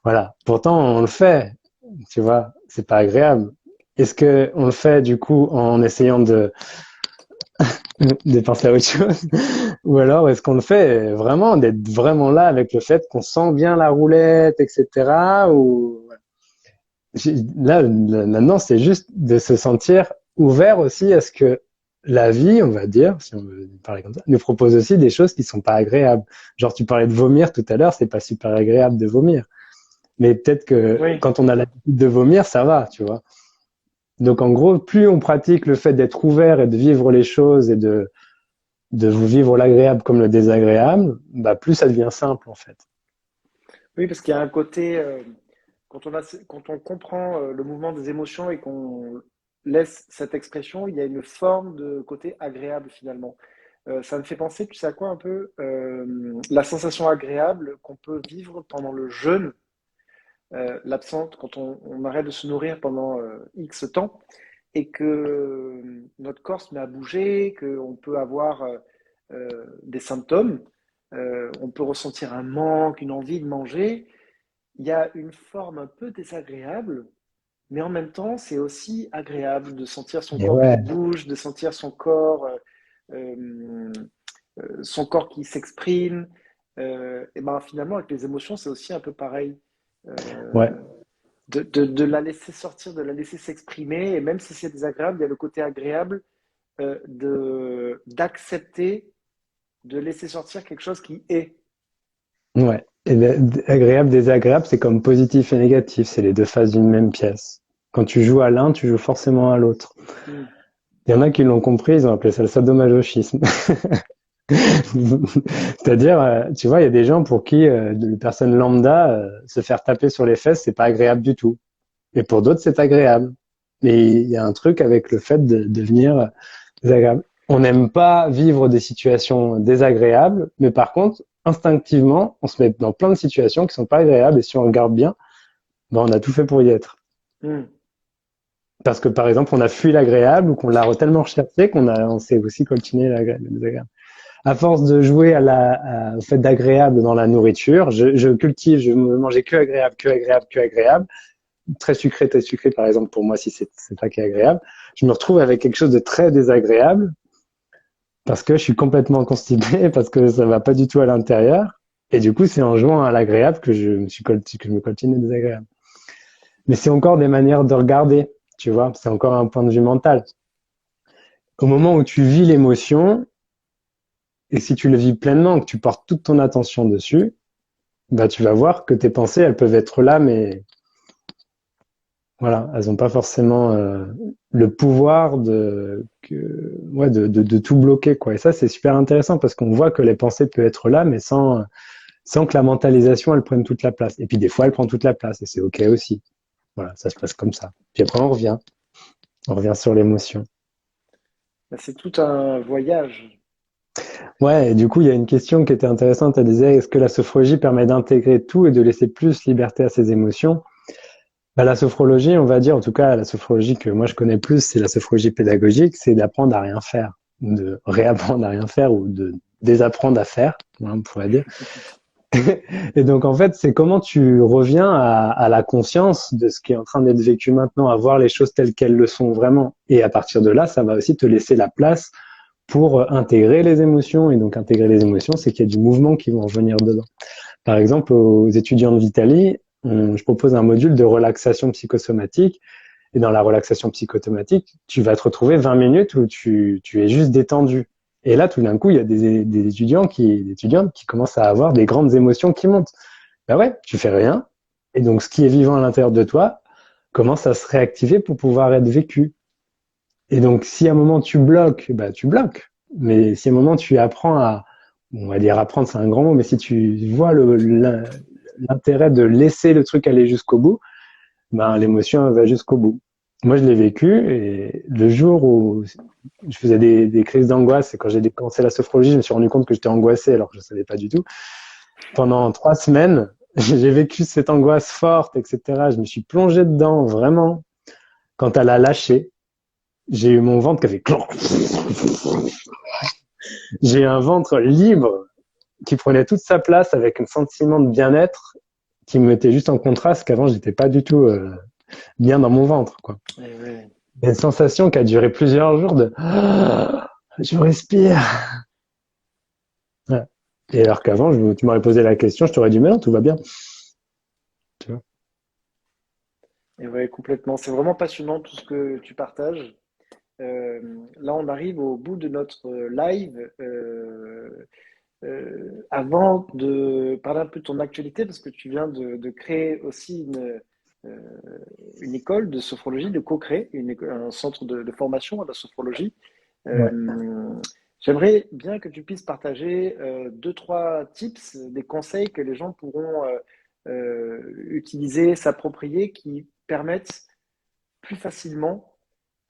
Speaker 2: Voilà. Pourtant, on le fait. Tu vois, c'est pas agréable. Est-ce que on le fait du coup en essayant de penser à autre chose, ou alors est-ce qu'on le fait vraiment d'être vraiment là avec le fait qu'on sent bien la roulette, etc. Ou là maintenant c'est juste de se sentir ouvert aussi à ce que la vie, on va dire, si on veut parler comme ça, nous propose aussi des choses qui sont pas agréables. Genre tu parlais de vomir tout à l'heure, c'est pas super agréable de vomir, mais peut-être que
Speaker 1: Oui.
Speaker 2: quand on a l'habitude de vomir, ça va, tu vois. Donc en gros, plus on pratique le fait d'être ouvert et de vivre les choses et de vous vivre l'agréable comme le désagréable, bah plus ça devient simple en fait.
Speaker 1: Oui, parce qu'il y a un côté, quand on comprend le mouvement des émotions et qu'on laisse cette expression, il y a une forme de côté agréable finalement. Ça me fait penser, tu sais à quoi un peu? La sensation agréable qu'on peut vivre pendant le jeûne, l'absente, quand on arrête de se nourrir pendant X temps et que notre corps se met à bouger, qu'on peut avoir des symptômes, on peut ressentir un manque, une envie de manger. Il y a une forme un peu désagréable, mais en même temps, c'est aussi agréable de sentir son
Speaker 2: Et
Speaker 1: corps qui
Speaker 2: ouais,
Speaker 1: bouge, de sentir euh, son corps qui s'exprime. Et ben finalement, avec les émotions, c'est aussi un peu pareil.
Speaker 2: ouais,
Speaker 1: Euh, de la laisser sortir, de la laisser s'exprimer, et même si c'est désagréable, il y a le côté agréable d'accepter de laisser sortir quelque chose qui est.
Speaker 2: ouais. Et agréable, désagréable, c'est comme positif et négatif, c'est les deux faces d'une même pièce. Quand tu joues à l'un, tu joues forcément à l'autre.
Speaker 1: Mm.
Speaker 2: Il y en a qui l'ont compris, ils ont appelé ça le sadomasochisme. C'est-à-dire, tu vois, il y a des gens pour qui, une personne lambda, se faire taper sur les fesses, c'est pas agréable du tout. Et pour d'autres, c'est agréable. Mais il y a un truc avec le fait de devenir désagréable. On n'aime pas vivre des situations désagréables, mais par contre, instinctivement, on se met dans plein de situations qui sont pas agréables, et si on regarde bien, ben, on a tout fait pour y être.
Speaker 1: Mm.
Speaker 2: Parce que, par exemple, on a fui l'agréable ou qu'on l'a tellement recherché on s'est aussi coltiné le désagréable. À force de jouer au fait d'agréable dans la nourriture, je cultive, je me mangeais que agréable, que agréable, que agréable. Très sucré, par exemple, pour moi, si c'est ça qui est agréable. Je me retrouve avec quelque chose de très désagréable parce que je suis complètement constipé, parce que ça va pas du tout à l'intérieur. Et du coup, c'est en jouant à l'agréable que que je me coltine le désagréable. Mais c'est encore des manières de regarder, tu vois. C'est encore un point de vue mental. Au moment où tu vis l'émotion, et si tu le vis pleinement, que tu portes toute ton attention dessus, bah, tu vas voir que tes pensées, elles peuvent être là, mais voilà, elles n'ont pas forcément le pouvoir de tout bloquer, quoi. Et ça, c'est super intéressant parce qu'on voit que les pensées peuvent être là, mais sans que la mentalisation, elle prenne toute la place. Et puis des fois, elle prend toute la place et c'est OK aussi. Voilà, ça se passe comme ça. Puis après, on revient sur l'émotion.
Speaker 1: Ben, c'est tout un voyage.
Speaker 2: Ouais, et du coup, il y a une question qui était intéressante. Elle disait, est-ce que la sophrologie permet d'intégrer tout et de laisser plus liberté à ses émotions? Bah, la sophrologie, on va dire, en tout cas, la sophrologie que moi je connais plus, c'est la sophrologie pédagogique, c'est d'apprendre à rien faire, de réapprendre à rien faire ou de désapprendre à faire, on pourrait dire. Et donc, en fait, c'est comment tu reviens à la conscience de ce qui est en train d'être vécu maintenant, à voir les choses telles qu'elles le sont vraiment. Et à partir de là, ça va aussi te laisser la place pour intégrer les émotions. Et donc, intégrer les émotions, c'est qu'il y a du mouvement qui va en venir dedans. Par exemple, aux étudiants de Vitali, je propose un module de relaxation psychosomatique. Et dans la relaxation psychosomatique, tu vas te retrouver 20 minutes où tu es juste détendu. Et là, tout d'un coup, il y a des étudiantes qui commencent à avoir des grandes émotions qui montent. Ben ouais, tu fais rien. Et donc, ce qui est vivant à l'intérieur de toi commence à se réactiver pour pouvoir être vécu. Et donc, si à un moment tu bloques, bah, tu bloques. Mais si à un moment tu apprends on va dire apprendre, c'est un grand mot, mais si tu vois l'intérêt de laisser le truc aller jusqu'au bout, ben, l'émotion va jusqu'au bout. Moi, je l'ai vécu et le jour où je faisais des crises d'angoisse et quand j'ai commencé la sophrologie, je me suis rendu compte que j'étais angoissé alors que je ne savais pas du tout. Pendant 3 semaines, j'ai vécu cette angoisse forte, etc. Je me suis plongé dedans vraiment. Quand elle a lâché, j'ai eu mon ventre qui a fait clon. J'ai eu un ventre libre qui prenait toute sa place avec un sentiment de bien-être qui me mettait juste en contraste qu'avant j'étais pas du tout bien dans mon ventre, quoi.
Speaker 1: Eh ouais.
Speaker 2: Une sensation qui a duré plusieurs jours de je respire. Ouais. Et alors qu'avant, tu m'aurais posé la question, je t'aurais dit mais non, tout va bien. Tu vois.
Speaker 1: Et ouais, complètement. C'est vraiment passionnant tout ce que tu partages. Là, on arrive au bout de notre live. Avant de parler un peu de ton actualité, parce que tu viens de créer aussi euh, une école de sophrologie, de co-créer un centre de formation à la sophrologie.
Speaker 2: Ouais.
Speaker 1: J'aimerais bien que tu puisses partager deux, trois tips, des conseils que les gens pourront utiliser, s'approprier, qui permettent plus facilement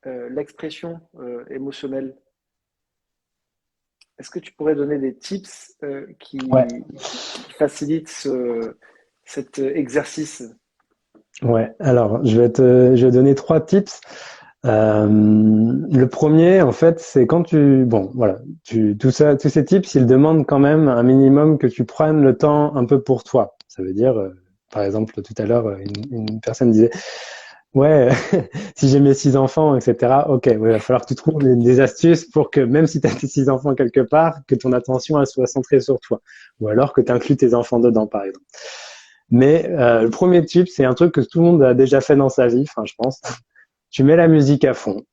Speaker 1: l'expression émotionnelle. Est-ce que tu pourrais donner des tips
Speaker 2: Ouais.
Speaker 1: qui facilitent cet exercice?
Speaker 2: Ouais. Alors, je vais donner 3 tips. Le premier, en fait, c'est quand bon, voilà, tous ces tips, ils demandent quand même un minimum que tu prennes le temps un peu pour toi. Ça veut dire, par exemple, tout à l'heure, une personne disait, ouais, si j'ai mes 6 enfants, etc., ok, ouais, il va falloir que tu trouves des astuces pour que même si tu as tes 6 enfants quelque part, que ton attention elle soit centrée sur toi. Ou alors que tu inclus tes enfants dedans, par exemple. Mais le premier tip, c'est un truc que tout le monde a déjà fait dans sa vie, enfin je pense. Tu mets la musique à fond.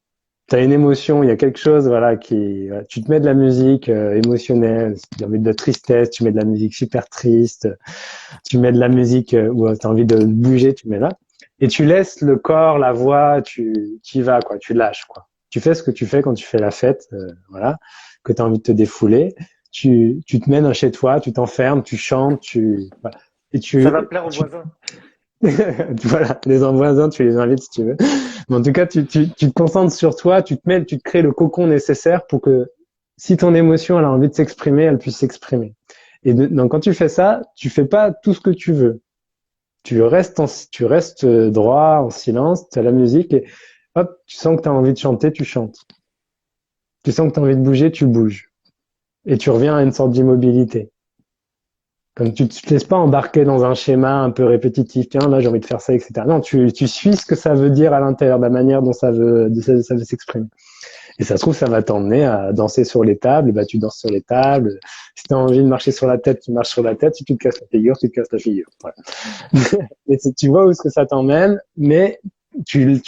Speaker 2: Tu as une émotion, il y a quelque chose, voilà, voilà, tu te mets de la musique émotionnelle, si tu as envie de tristesse, tu mets de la musique super triste, tu mets de la musique où tu as envie de bouger, tu mets là. Et tu laisses le corps, la voix, tu y vas, quoi, tu lâches, quoi. Tu fais ce que tu fais quand tu fais la fête, voilà, que tu as envie de te défouler. Tu te mènes chez toi, tu t'enfermes, tu chantes, voilà. Et
Speaker 1: Ça va plaire aux voisins.
Speaker 2: voilà, les voisins, tu les invites si tu veux. Mais en tout cas, tu te concentres sur toi, tu te crées le cocon nécessaire pour que si ton émotion elle a envie de s'exprimer, elle puisse s'exprimer. Et donc quand tu fais ça, tu fais pas tout ce que tu veux. Tu restes droit, en silence, tu as la musique et hop, tu sens que tu as envie de chanter, tu chantes. Tu sens que tu as envie de bouger, tu bouges. Et tu reviens à une sorte d'immobilité. Comme tu te laisses pas embarquer dans un schéma un peu répétitif, tiens, là j'ai envie de faire ça, etc. Non, tu suis ce que ça veut dire à l'intérieur, de la manière dont ça veut s'exprimer. Et ça se trouve, ça va t'emmener à danser sur les tables, bah tu danses sur les tables. Si tu as envie de marcher sur la tête, tu marches sur la tête. Si tu te casses la figure, tu te casses la figure. Voilà. Et tu vois où est-ce que ça t'emmène, mais tu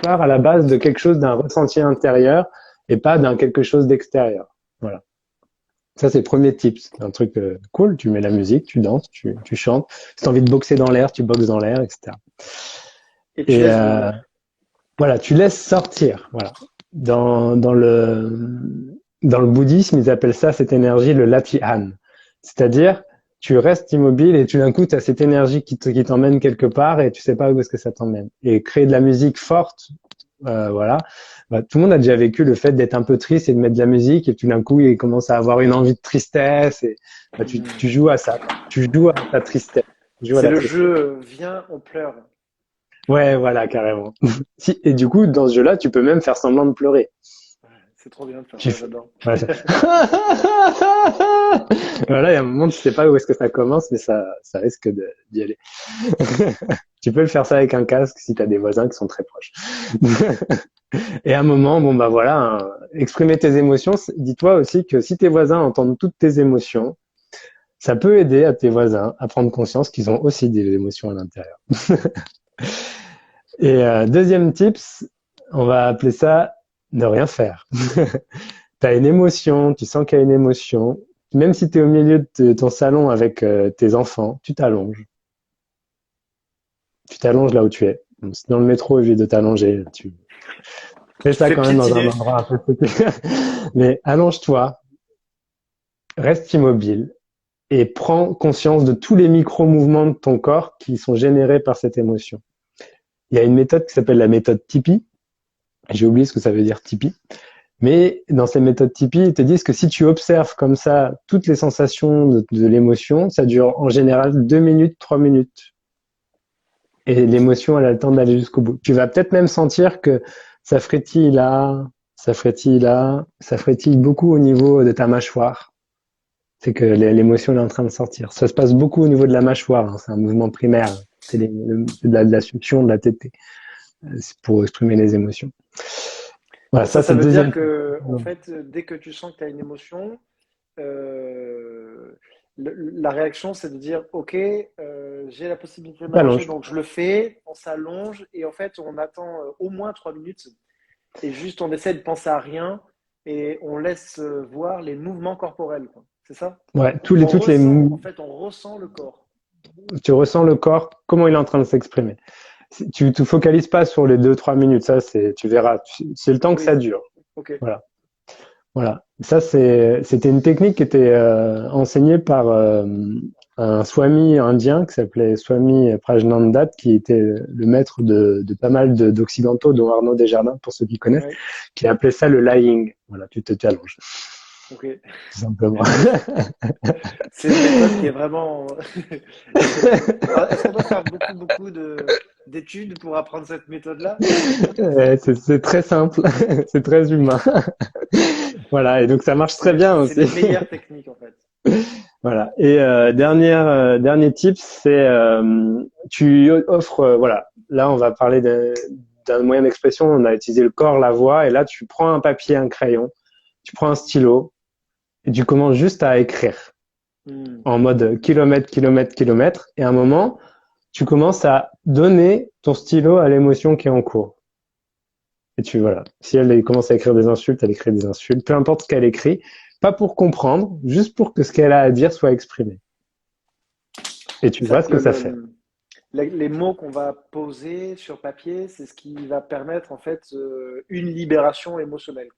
Speaker 2: pars à la base de quelque chose, d'un ressenti intérieur et pas d'un quelque chose d'extérieur. Voilà. Ça, c'est le premier tip. C'est un truc cool. Tu mets la musique, tu danses, tu chantes. Si tu as envie de boxer dans l'air, tu boxes dans l'air, etc.
Speaker 1: Et tu
Speaker 2: Et
Speaker 1: laisses venir.
Speaker 2: voilà, tu laisses sortir. Voilà. Dans le bouddhisme, ils appellent ça, cette énergie, le latihan. C'est-à-dire, tu restes immobile et tout d'un coup, tu as cette énergie qui t'emmène quelque part et tu sais pas où est-ce que ça t'emmène. Et créer de la musique forte, voilà. Bah, tout le monde a déjà vécu le fait d'être un peu triste et de mettre de la musique et tout d'un coup, il commence à avoir une envie de tristesse et bah, tu joues à ça. Tu joues à ta tristesse. Tu joues à
Speaker 1: C'est
Speaker 2: la
Speaker 1: le
Speaker 2: tristesse.
Speaker 1: jeu, viens, on pleure.
Speaker 2: Ouais, voilà, carrément. Et du coup, dans ce jeu-là, tu peux même faire semblant de pleurer.
Speaker 1: Ouais, c'est trop bien ça,
Speaker 2: Tu
Speaker 1: ouais,
Speaker 2: fais.
Speaker 1: j'adore.
Speaker 2: Ouais, voilà, il y a un moment, tu sais pas où est-ce que ça commence, mais ça risque d'y aller. Tu peux le faire ça avec un casque si tu as des voisins qui sont très proches. Et à un moment, bon bah voilà, hein, exprimer tes émotions. Dis-toi aussi que si tes voisins entendent toutes tes émotions, ça peut aider à tes voisins à prendre conscience qu'ils ont aussi des émotions à l'intérieur. Et deuxième tips, on va appeler ça ne rien faire. Tu as une émotion, tu sens qu'il y a une émotion. Même si tu es au milieu de ton salon avec tes enfants, tu t'allonges. Tu t'allonges là où tu es. Donc, si dans le métro, évite de t'allonger. Tu fais
Speaker 1: Tu te
Speaker 2: ça
Speaker 1: fais
Speaker 2: quand même dans un
Speaker 1: piétiner.
Speaker 2: endroit un peu sécurisé. Mais allonge-toi, reste immobile et prends conscience de tous les micro-mouvements de ton corps qui sont générés par cette émotion. Il y a une méthode qui s'appelle la méthode Tipeee. J'ai oublié ce que ça veut dire Tipeee. Mais dans ces méthodes Tipeee, ils te disent que si tu observes comme ça toutes les sensations de l'émotion, ça dure en général 2 minutes, 3 minutes. Et l'émotion, elle a le temps d'aller jusqu'au bout. Tu vas peut-être même sentir que ça frétille là, ça frétille là, ça frétille beaucoup au niveau de ta mâchoire. C'est que l'émotion est en train de sortir. Ça se passe beaucoup au niveau de la mâchoire. Hein. C'est un mouvement primaire. C'est de la succion, de la tétée. C'est pour exprimer les émotions. Voilà,
Speaker 1: Ça,
Speaker 2: ça
Speaker 1: ça
Speaker 2: c'est le
Speaker 1: veut dire
Speaker 2: deuxième.
Speaker 1: que, en fait, dès que tu sens que tu as une émotion, euh, la réaction, c'est de dire, OK, j'ai la possibilité de m'allonger,
Speaker 2: T'allonges.
Speaker 1: donc je le fais, on s'allonge, et en fait, on attend au moins 3 minutes, et juste on essaie de penser à rien, et on laisse voir les mouvements corporels, quoi. C'est ça?
Speaker 2: Ouais,
Speaker 1: En fait, on ressent le corps.
Speaker 2: tu ressens le corps, comment il est en train de s'exprimer. Tu te focalises pas sur les 2, 3 minutes, ça, tu verras. C'est le temps que
Speaker 1: Oui,
Speaker 2: ça dure.
Speaker 1: OK.
Speaker 2: Voilà. Voilà. Ça, c'était une technique qui était enseignée par un swami indien qui s'appelait Swami Prajnandat, qui était le maître de pas mal d'occidentaux, dont Arnaud Desjardins, pour ceux qui connaissent,
Speaker 1: Ouais,
Speaker 2: qui appelait ça le lying. Voilà, tu te allonges,
Speaker 1: OK.
Speaker 2: tout simplement.
Speaker 1: C'est une méthode qui est vraiment. Est-ce qu'on doit faire beaucoup d'études pour apprendre cette méthode-là?
Speaker 2: C'est très simple, c'est très humain. Voilà, et donc ça marche très bien
Speaker 1: C'est
Speaker 2: aussi.
Speaker 1: les meilleures techniques en fait.
Speaker 2: Voilà. Et dernier tip, c'est tu offres voilà là, on va parler d'un moyen d'expression. On a utilisé le corps, la voix, et là, tu prends un papier, un crayon, tu prends un stylo, et tu commences juste à écrire en mode kilomètre, kilomètre, kilomètre. Et à un moment, tu commences à donner ton stylo à l'émotion qui est en cours. Et voilà. Si elle commence à écrire des insultes, elle écrit des insultes. Peu importe ce qu'elle écrit, pas pour comprendre, juste pour que ce qu'elle a à dire soit exprimé. Et tu vois ce que ça fait.
Speaker 1: Les mots qu'on va poser sur papier, c'est ce qui va permettre en fait une libération émotionnelle.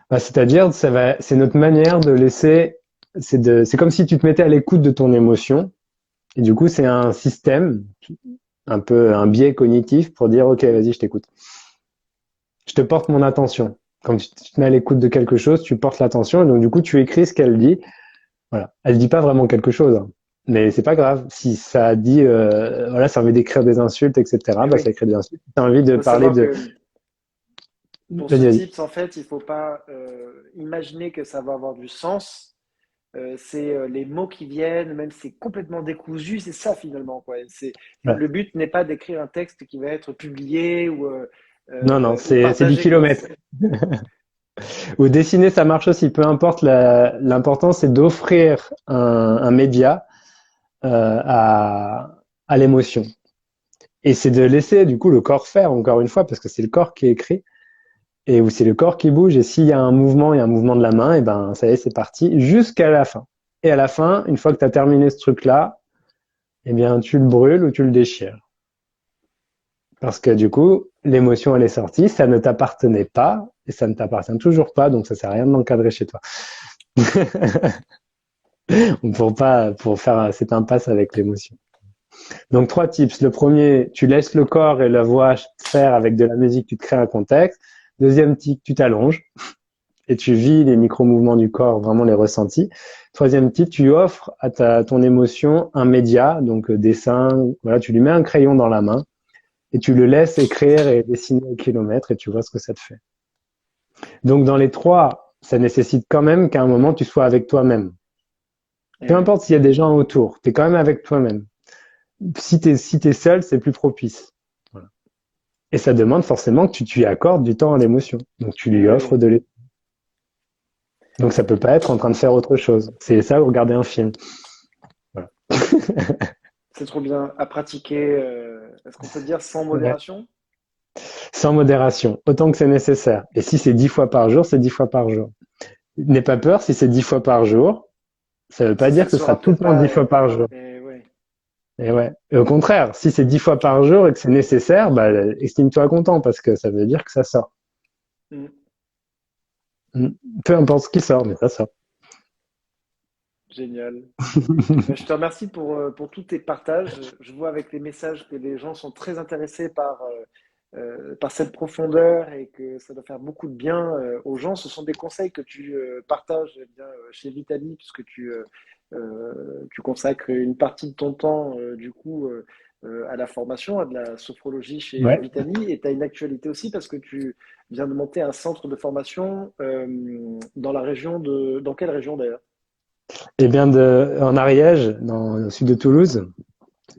Speaker 2: Bah, c'est-à-dire, c'est notre manière de laisser. C'est comme si tu te mettais à l'écoute de ton émotion. Et du coup, c'est un système, un peu un biais cognitif pour dire, OK, vas-y, je t'écoute. Je te porte mon attention. Quand tu te mets à l'écoute de quelque chose, tu portes l'attention et donc du coup, tu écris ce qu'elle dit. Voilà. Elle dit pas vraiment quelque chose, hein. Mais c'est pas grave. Si ça dit, voilà, ça a envie d'écrire des insultes, etc., bah,
Speaker 1: Oui.
Speaker 2: ça écrit des insultes. Si t'as envie de
Speaker 1: Faut
Speaker 2: parler
Speaker 1: savoir
Speaker 2: de.
Speaker 1: que pour ce
Speaker 2: Vas-y.
Speaker 1: tips, en fait, il faut pas imaginer que ça va avoir du sens. C'est les mots qui viennent, même si c'est complètement décousu, c'est ça finalement, quoi.
Speaker 2: Ouais.
Speaker 1: Le but n'est pas d'écrire un texte qui va être publié
Speaker 2: Non,
Speaker 1: ou
Speaker 2: c'est du
Speaker 1: partagé, quoi.
Speaker 2: kilomètre. Ou dessiner, ça marche aussi. Peu importe, l'important, c'est d'offrir un média à l'émotion. Et c'est de laisser, du coup, le corps faire, encore une fois, parce que c'est le corps qui écrit, et où c'est le corps qui bouge. Et s'il y a un mouvement de la main, et ben, ça y est, c'est parti, jusqu'à la fin. Et à la fin, une fois que tu as terminé ce truc-là, eh bien, tu le brûles ou tu le déchires. Parce que du coup, l'émotion, elle est sortie, ça ne t'appartenait pas, et ça ne t'appartient toujours pas, donc ça sert à rien de l'encadrer chez toi. pour faire cette impasse avec l'émotion. Donc, 3 tips. Le premier, tu laisses le corps et la voix faire avec de la musique, tu te crées un contexte. Deuxième tip, tu t'allonges et tu vis les micro-mouvements du corps, vraiment les ressentis. Troisième tip, tu offres à ton émotion un média, donc dessin, voilà, tu lui mets un crayon dans la main et tu le laisses écrire et dessiner au kilomètre et tu vois ce que ça te fait. Donc, dans les 3, ça nécessite quand même qu'à un moment, tu sois avec toi-même. Peu importe s'il y a des gens autour, tu es quand même avec toi-même. Si t'es seul, c'est plus propice. Voilà. Et ça demande forcément que tu y accordes du temps à l'émotion. Donc tu lui offres de l'émotion. Donc ça peut pas être en train de faire autre chose. C'est ça ou regarder un film. Voilà.
Speaker 1: C'est trop bien à pratiquer. Est-ce qu'on peut dire sans
Speaker 2: Ouais.
Speaker 1: modération?
Speaker 2: Sans modération, autant que c'est nécessaire. Et si c'est 10 fois par jour, c'est 10 fois par jour. N'aie pas peur, si c'est 10 fois par jour, ça veut pas dire
Speaker 1: Ça
Speaker 2: que ce sera
Speaker 1: sera
Speaker 2: tout le
Speaker 1: peut-être
Speaker 2: temps 10
Speaker 1: pas.
Speaker 2: fois par jour.
Speaker 1: Ouais.
Speaker 2: Et ouais. Et au contraire, si c'est 10 fois par jour et que c'est nécessaire, bah, estime-toi content parce que ça veut dire que ça sort.
Speaker 1: Mm.
Speaker 2: Peu importe ce qui sort, mais ça sort.
Speaker 1: Génial. Je te remercie pour tous tes partages. Je vois avec les messages que les gens sont très intéressés par cette profondeur et que ça doit faire beaucoup de bien aux gens. Ce sont des conseils que tu partages eh bien, chez Vitali, puisque tu consacres une partie de ton temps, du coup, à la formation, à de la sophrologie chez
Speaker 2: Ouais.
Speaker 1: Vitali. Et tu as une actualité aussi parce que tu viens de monter un centre de formation dans la région de... Dans quelle région d'ailleurs?
Speaker 2: Eh bien, en Ariège, dans le sud de Toulouse.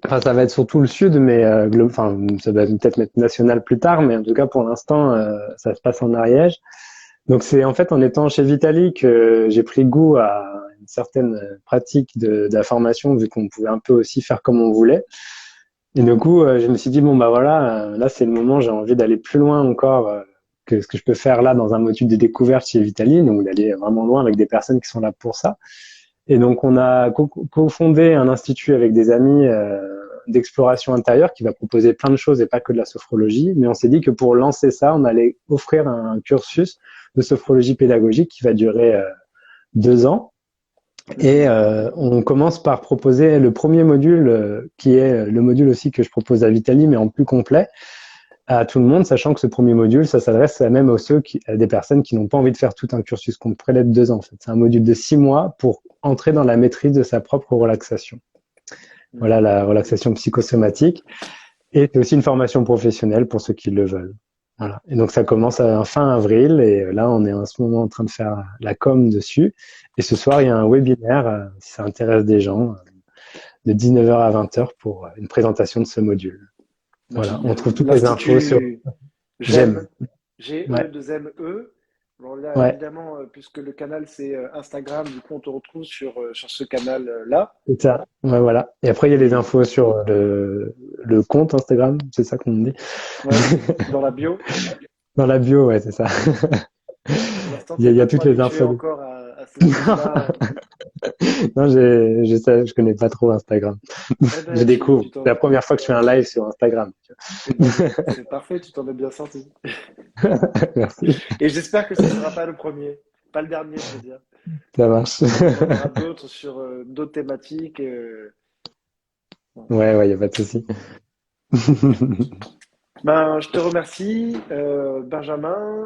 Speaker 2: Enfin, ça va être surtout le sud, mais enfin, ça va peut-être être national plus tard, mais en tout cas, pour l'instant, ça se passe en Ariège. Donc, c'est en fait en étant chez Vitali que j'ai pris goût à une certaine pratique de la formation, vu qu'on pouvait un peu aussi faire comme on voulait. Et du coup, je me suis dit, bon, bah voilà, là, c'est le moment, j'ai envie d'aller plus loin encore que ce que je peux faire là dans un module de découverte chez Vitali, donc d'aller vraiment loin avec des personnes qui sont là pour ça. Et donc, on a cofondé un institut avec des amis d'exploration intérieure qui va proposer plein de choses et pas que de la sophrologie. Mais on s'est dit que pour lancer ça, on allait offrir un cursus de sophrologie pédagogique qui va durer 2 ans. Et on commence par proposer le premier module, qui est le module aussi que je propose à Vitali, mais en plus complet, à tout le monde, sachant que ce premier module, ça s'adresse même à des personnes qui n'ont pas envie de faire tout un cursus complet de 2 ans. En fait, c'est un module de 6 mois pour entrer dans la maîtrise de sa propre relaxation. Voilà, la relaxation psychosomatique. Et c'est aussi une formation professionnelle pour ceux qui le veulent. Voilà. Et donc ça commence à fin avril et là on est en ce moment en train de faire la com dessus. Et ce soir il y a un webinaire, si ça intéresse des gens, de 19h à 20h pour une présentation de ce module. Voilà, on trouve toutes les infos sur
Speaker 1: l'Institut
Speaker 2: J'aime.
Speaker 1: J'aime, G-E,
Speaker 2: Ouais,
Speaker 1: 2-M-E. Bon, là,
Speaker 2: ouais,
Speaker 1: évidemment, puisque le canal c'est Instagram, du coup, on te retrouve sur ce canal-là.
Speaker 2: c'est ça. Ouais, voilà. Et après, il y a les
Speaker 1: Et
Speaker 2: infos sur le compte Instagram, c'est ça qu'on dit.
Speaker 1: ouais, dans la bio.
Speaker 2: Dans la bio, ouais, c'est ça.
Speaker 1: Pour l'instant,
Speaker 2: Il
Speaker 1: t'es
Speaker 2: y
Speaker 1: pas
Speaker 2: a
Speaker 1: trop
Speaker 2: toutes les
Speaker 1: habitué
Speaker 2: infos.
Speaker 1: encore à ces outils-là.
Speaker 2: Non, je connais pas trop Instagram.
Speaker 1: Eh
Speaker 2: Je
Speaker 1: ben,
Speaker 2: découvre. C'est la première fois que je fais un live sur Instagram.
Speaker 1: eh ben, c'est parfait, tu t'en es bien sorti.
Speaker 2: Merci.
Speaker 1: Et j'espère que ce ne sera pas le premier, pas le dernier, je veux dire.
Speaker 2: Ça marche.
Speaker 1: Il y en aura d'autres sur d'autres thématiques. Bon.
Speaker 2: Ouais, ouais, y a pas de souci.
Speaker 1: Ben, je te remercie, Benjamin.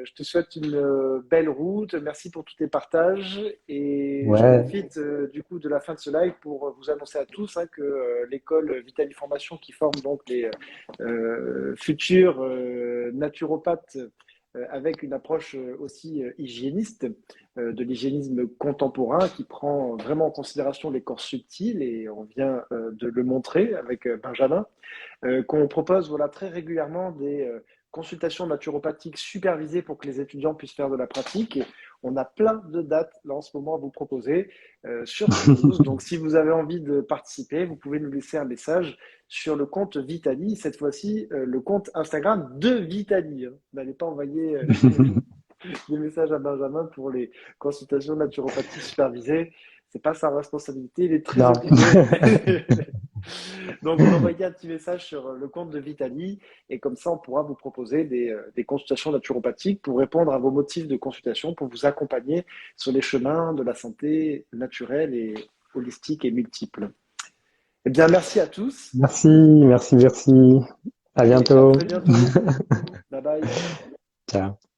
Speaker 1: Je te souhaite une belle route. Merci pour tous tes partages. Et j'en
Speaker 2: Ouais,
Speaker 1: profite du coup de la fin de ce live pour vous annoncer à tous hein, que l'école Vitali Formation, qui forme donc les futurs naturopathes avec une approche aussi hygiéniste, de l'hygiénisme contemporain qui prend vraiment en considération les corps subtils, et on vient de le montrer avec Benjamin, qu'on propose voilà, très régulièrement des consultations naturopathiques supervisées pour que les étudiants puissent faire de la pratique. Et on a plein de dates là en ce moment à vous proposer sur Toulouse. Donc si vous avez envie de participer, vous pouvez nous laisser un message sur le compte Vitali, cette fois-ci le compte Instagram de Vitali. Hein. N'allez pas envoyer des messages à Benjamin pour les consultations naturopathiques supervisées. C'est pas sa responsabilité, il est très
Speaker 2: non.
Speaker 1: occupé. Donc, vous envoyez un petit message sur le compte de Vitali et comme ça, on pourra vous proposer des consultations naturopathiques pour répondre à vos motifs de consultation, pour vous accompagner sur les chemins de la santé naturelle et holistique et multiple. Eh bien, merci à tous
Speaker 2: Merci, merci, merci. À
Speaker 1: et à
Speaker 2: bientôt.
Speaker 1: très bientôt. Bye bye.
Speaker 2: Ciao.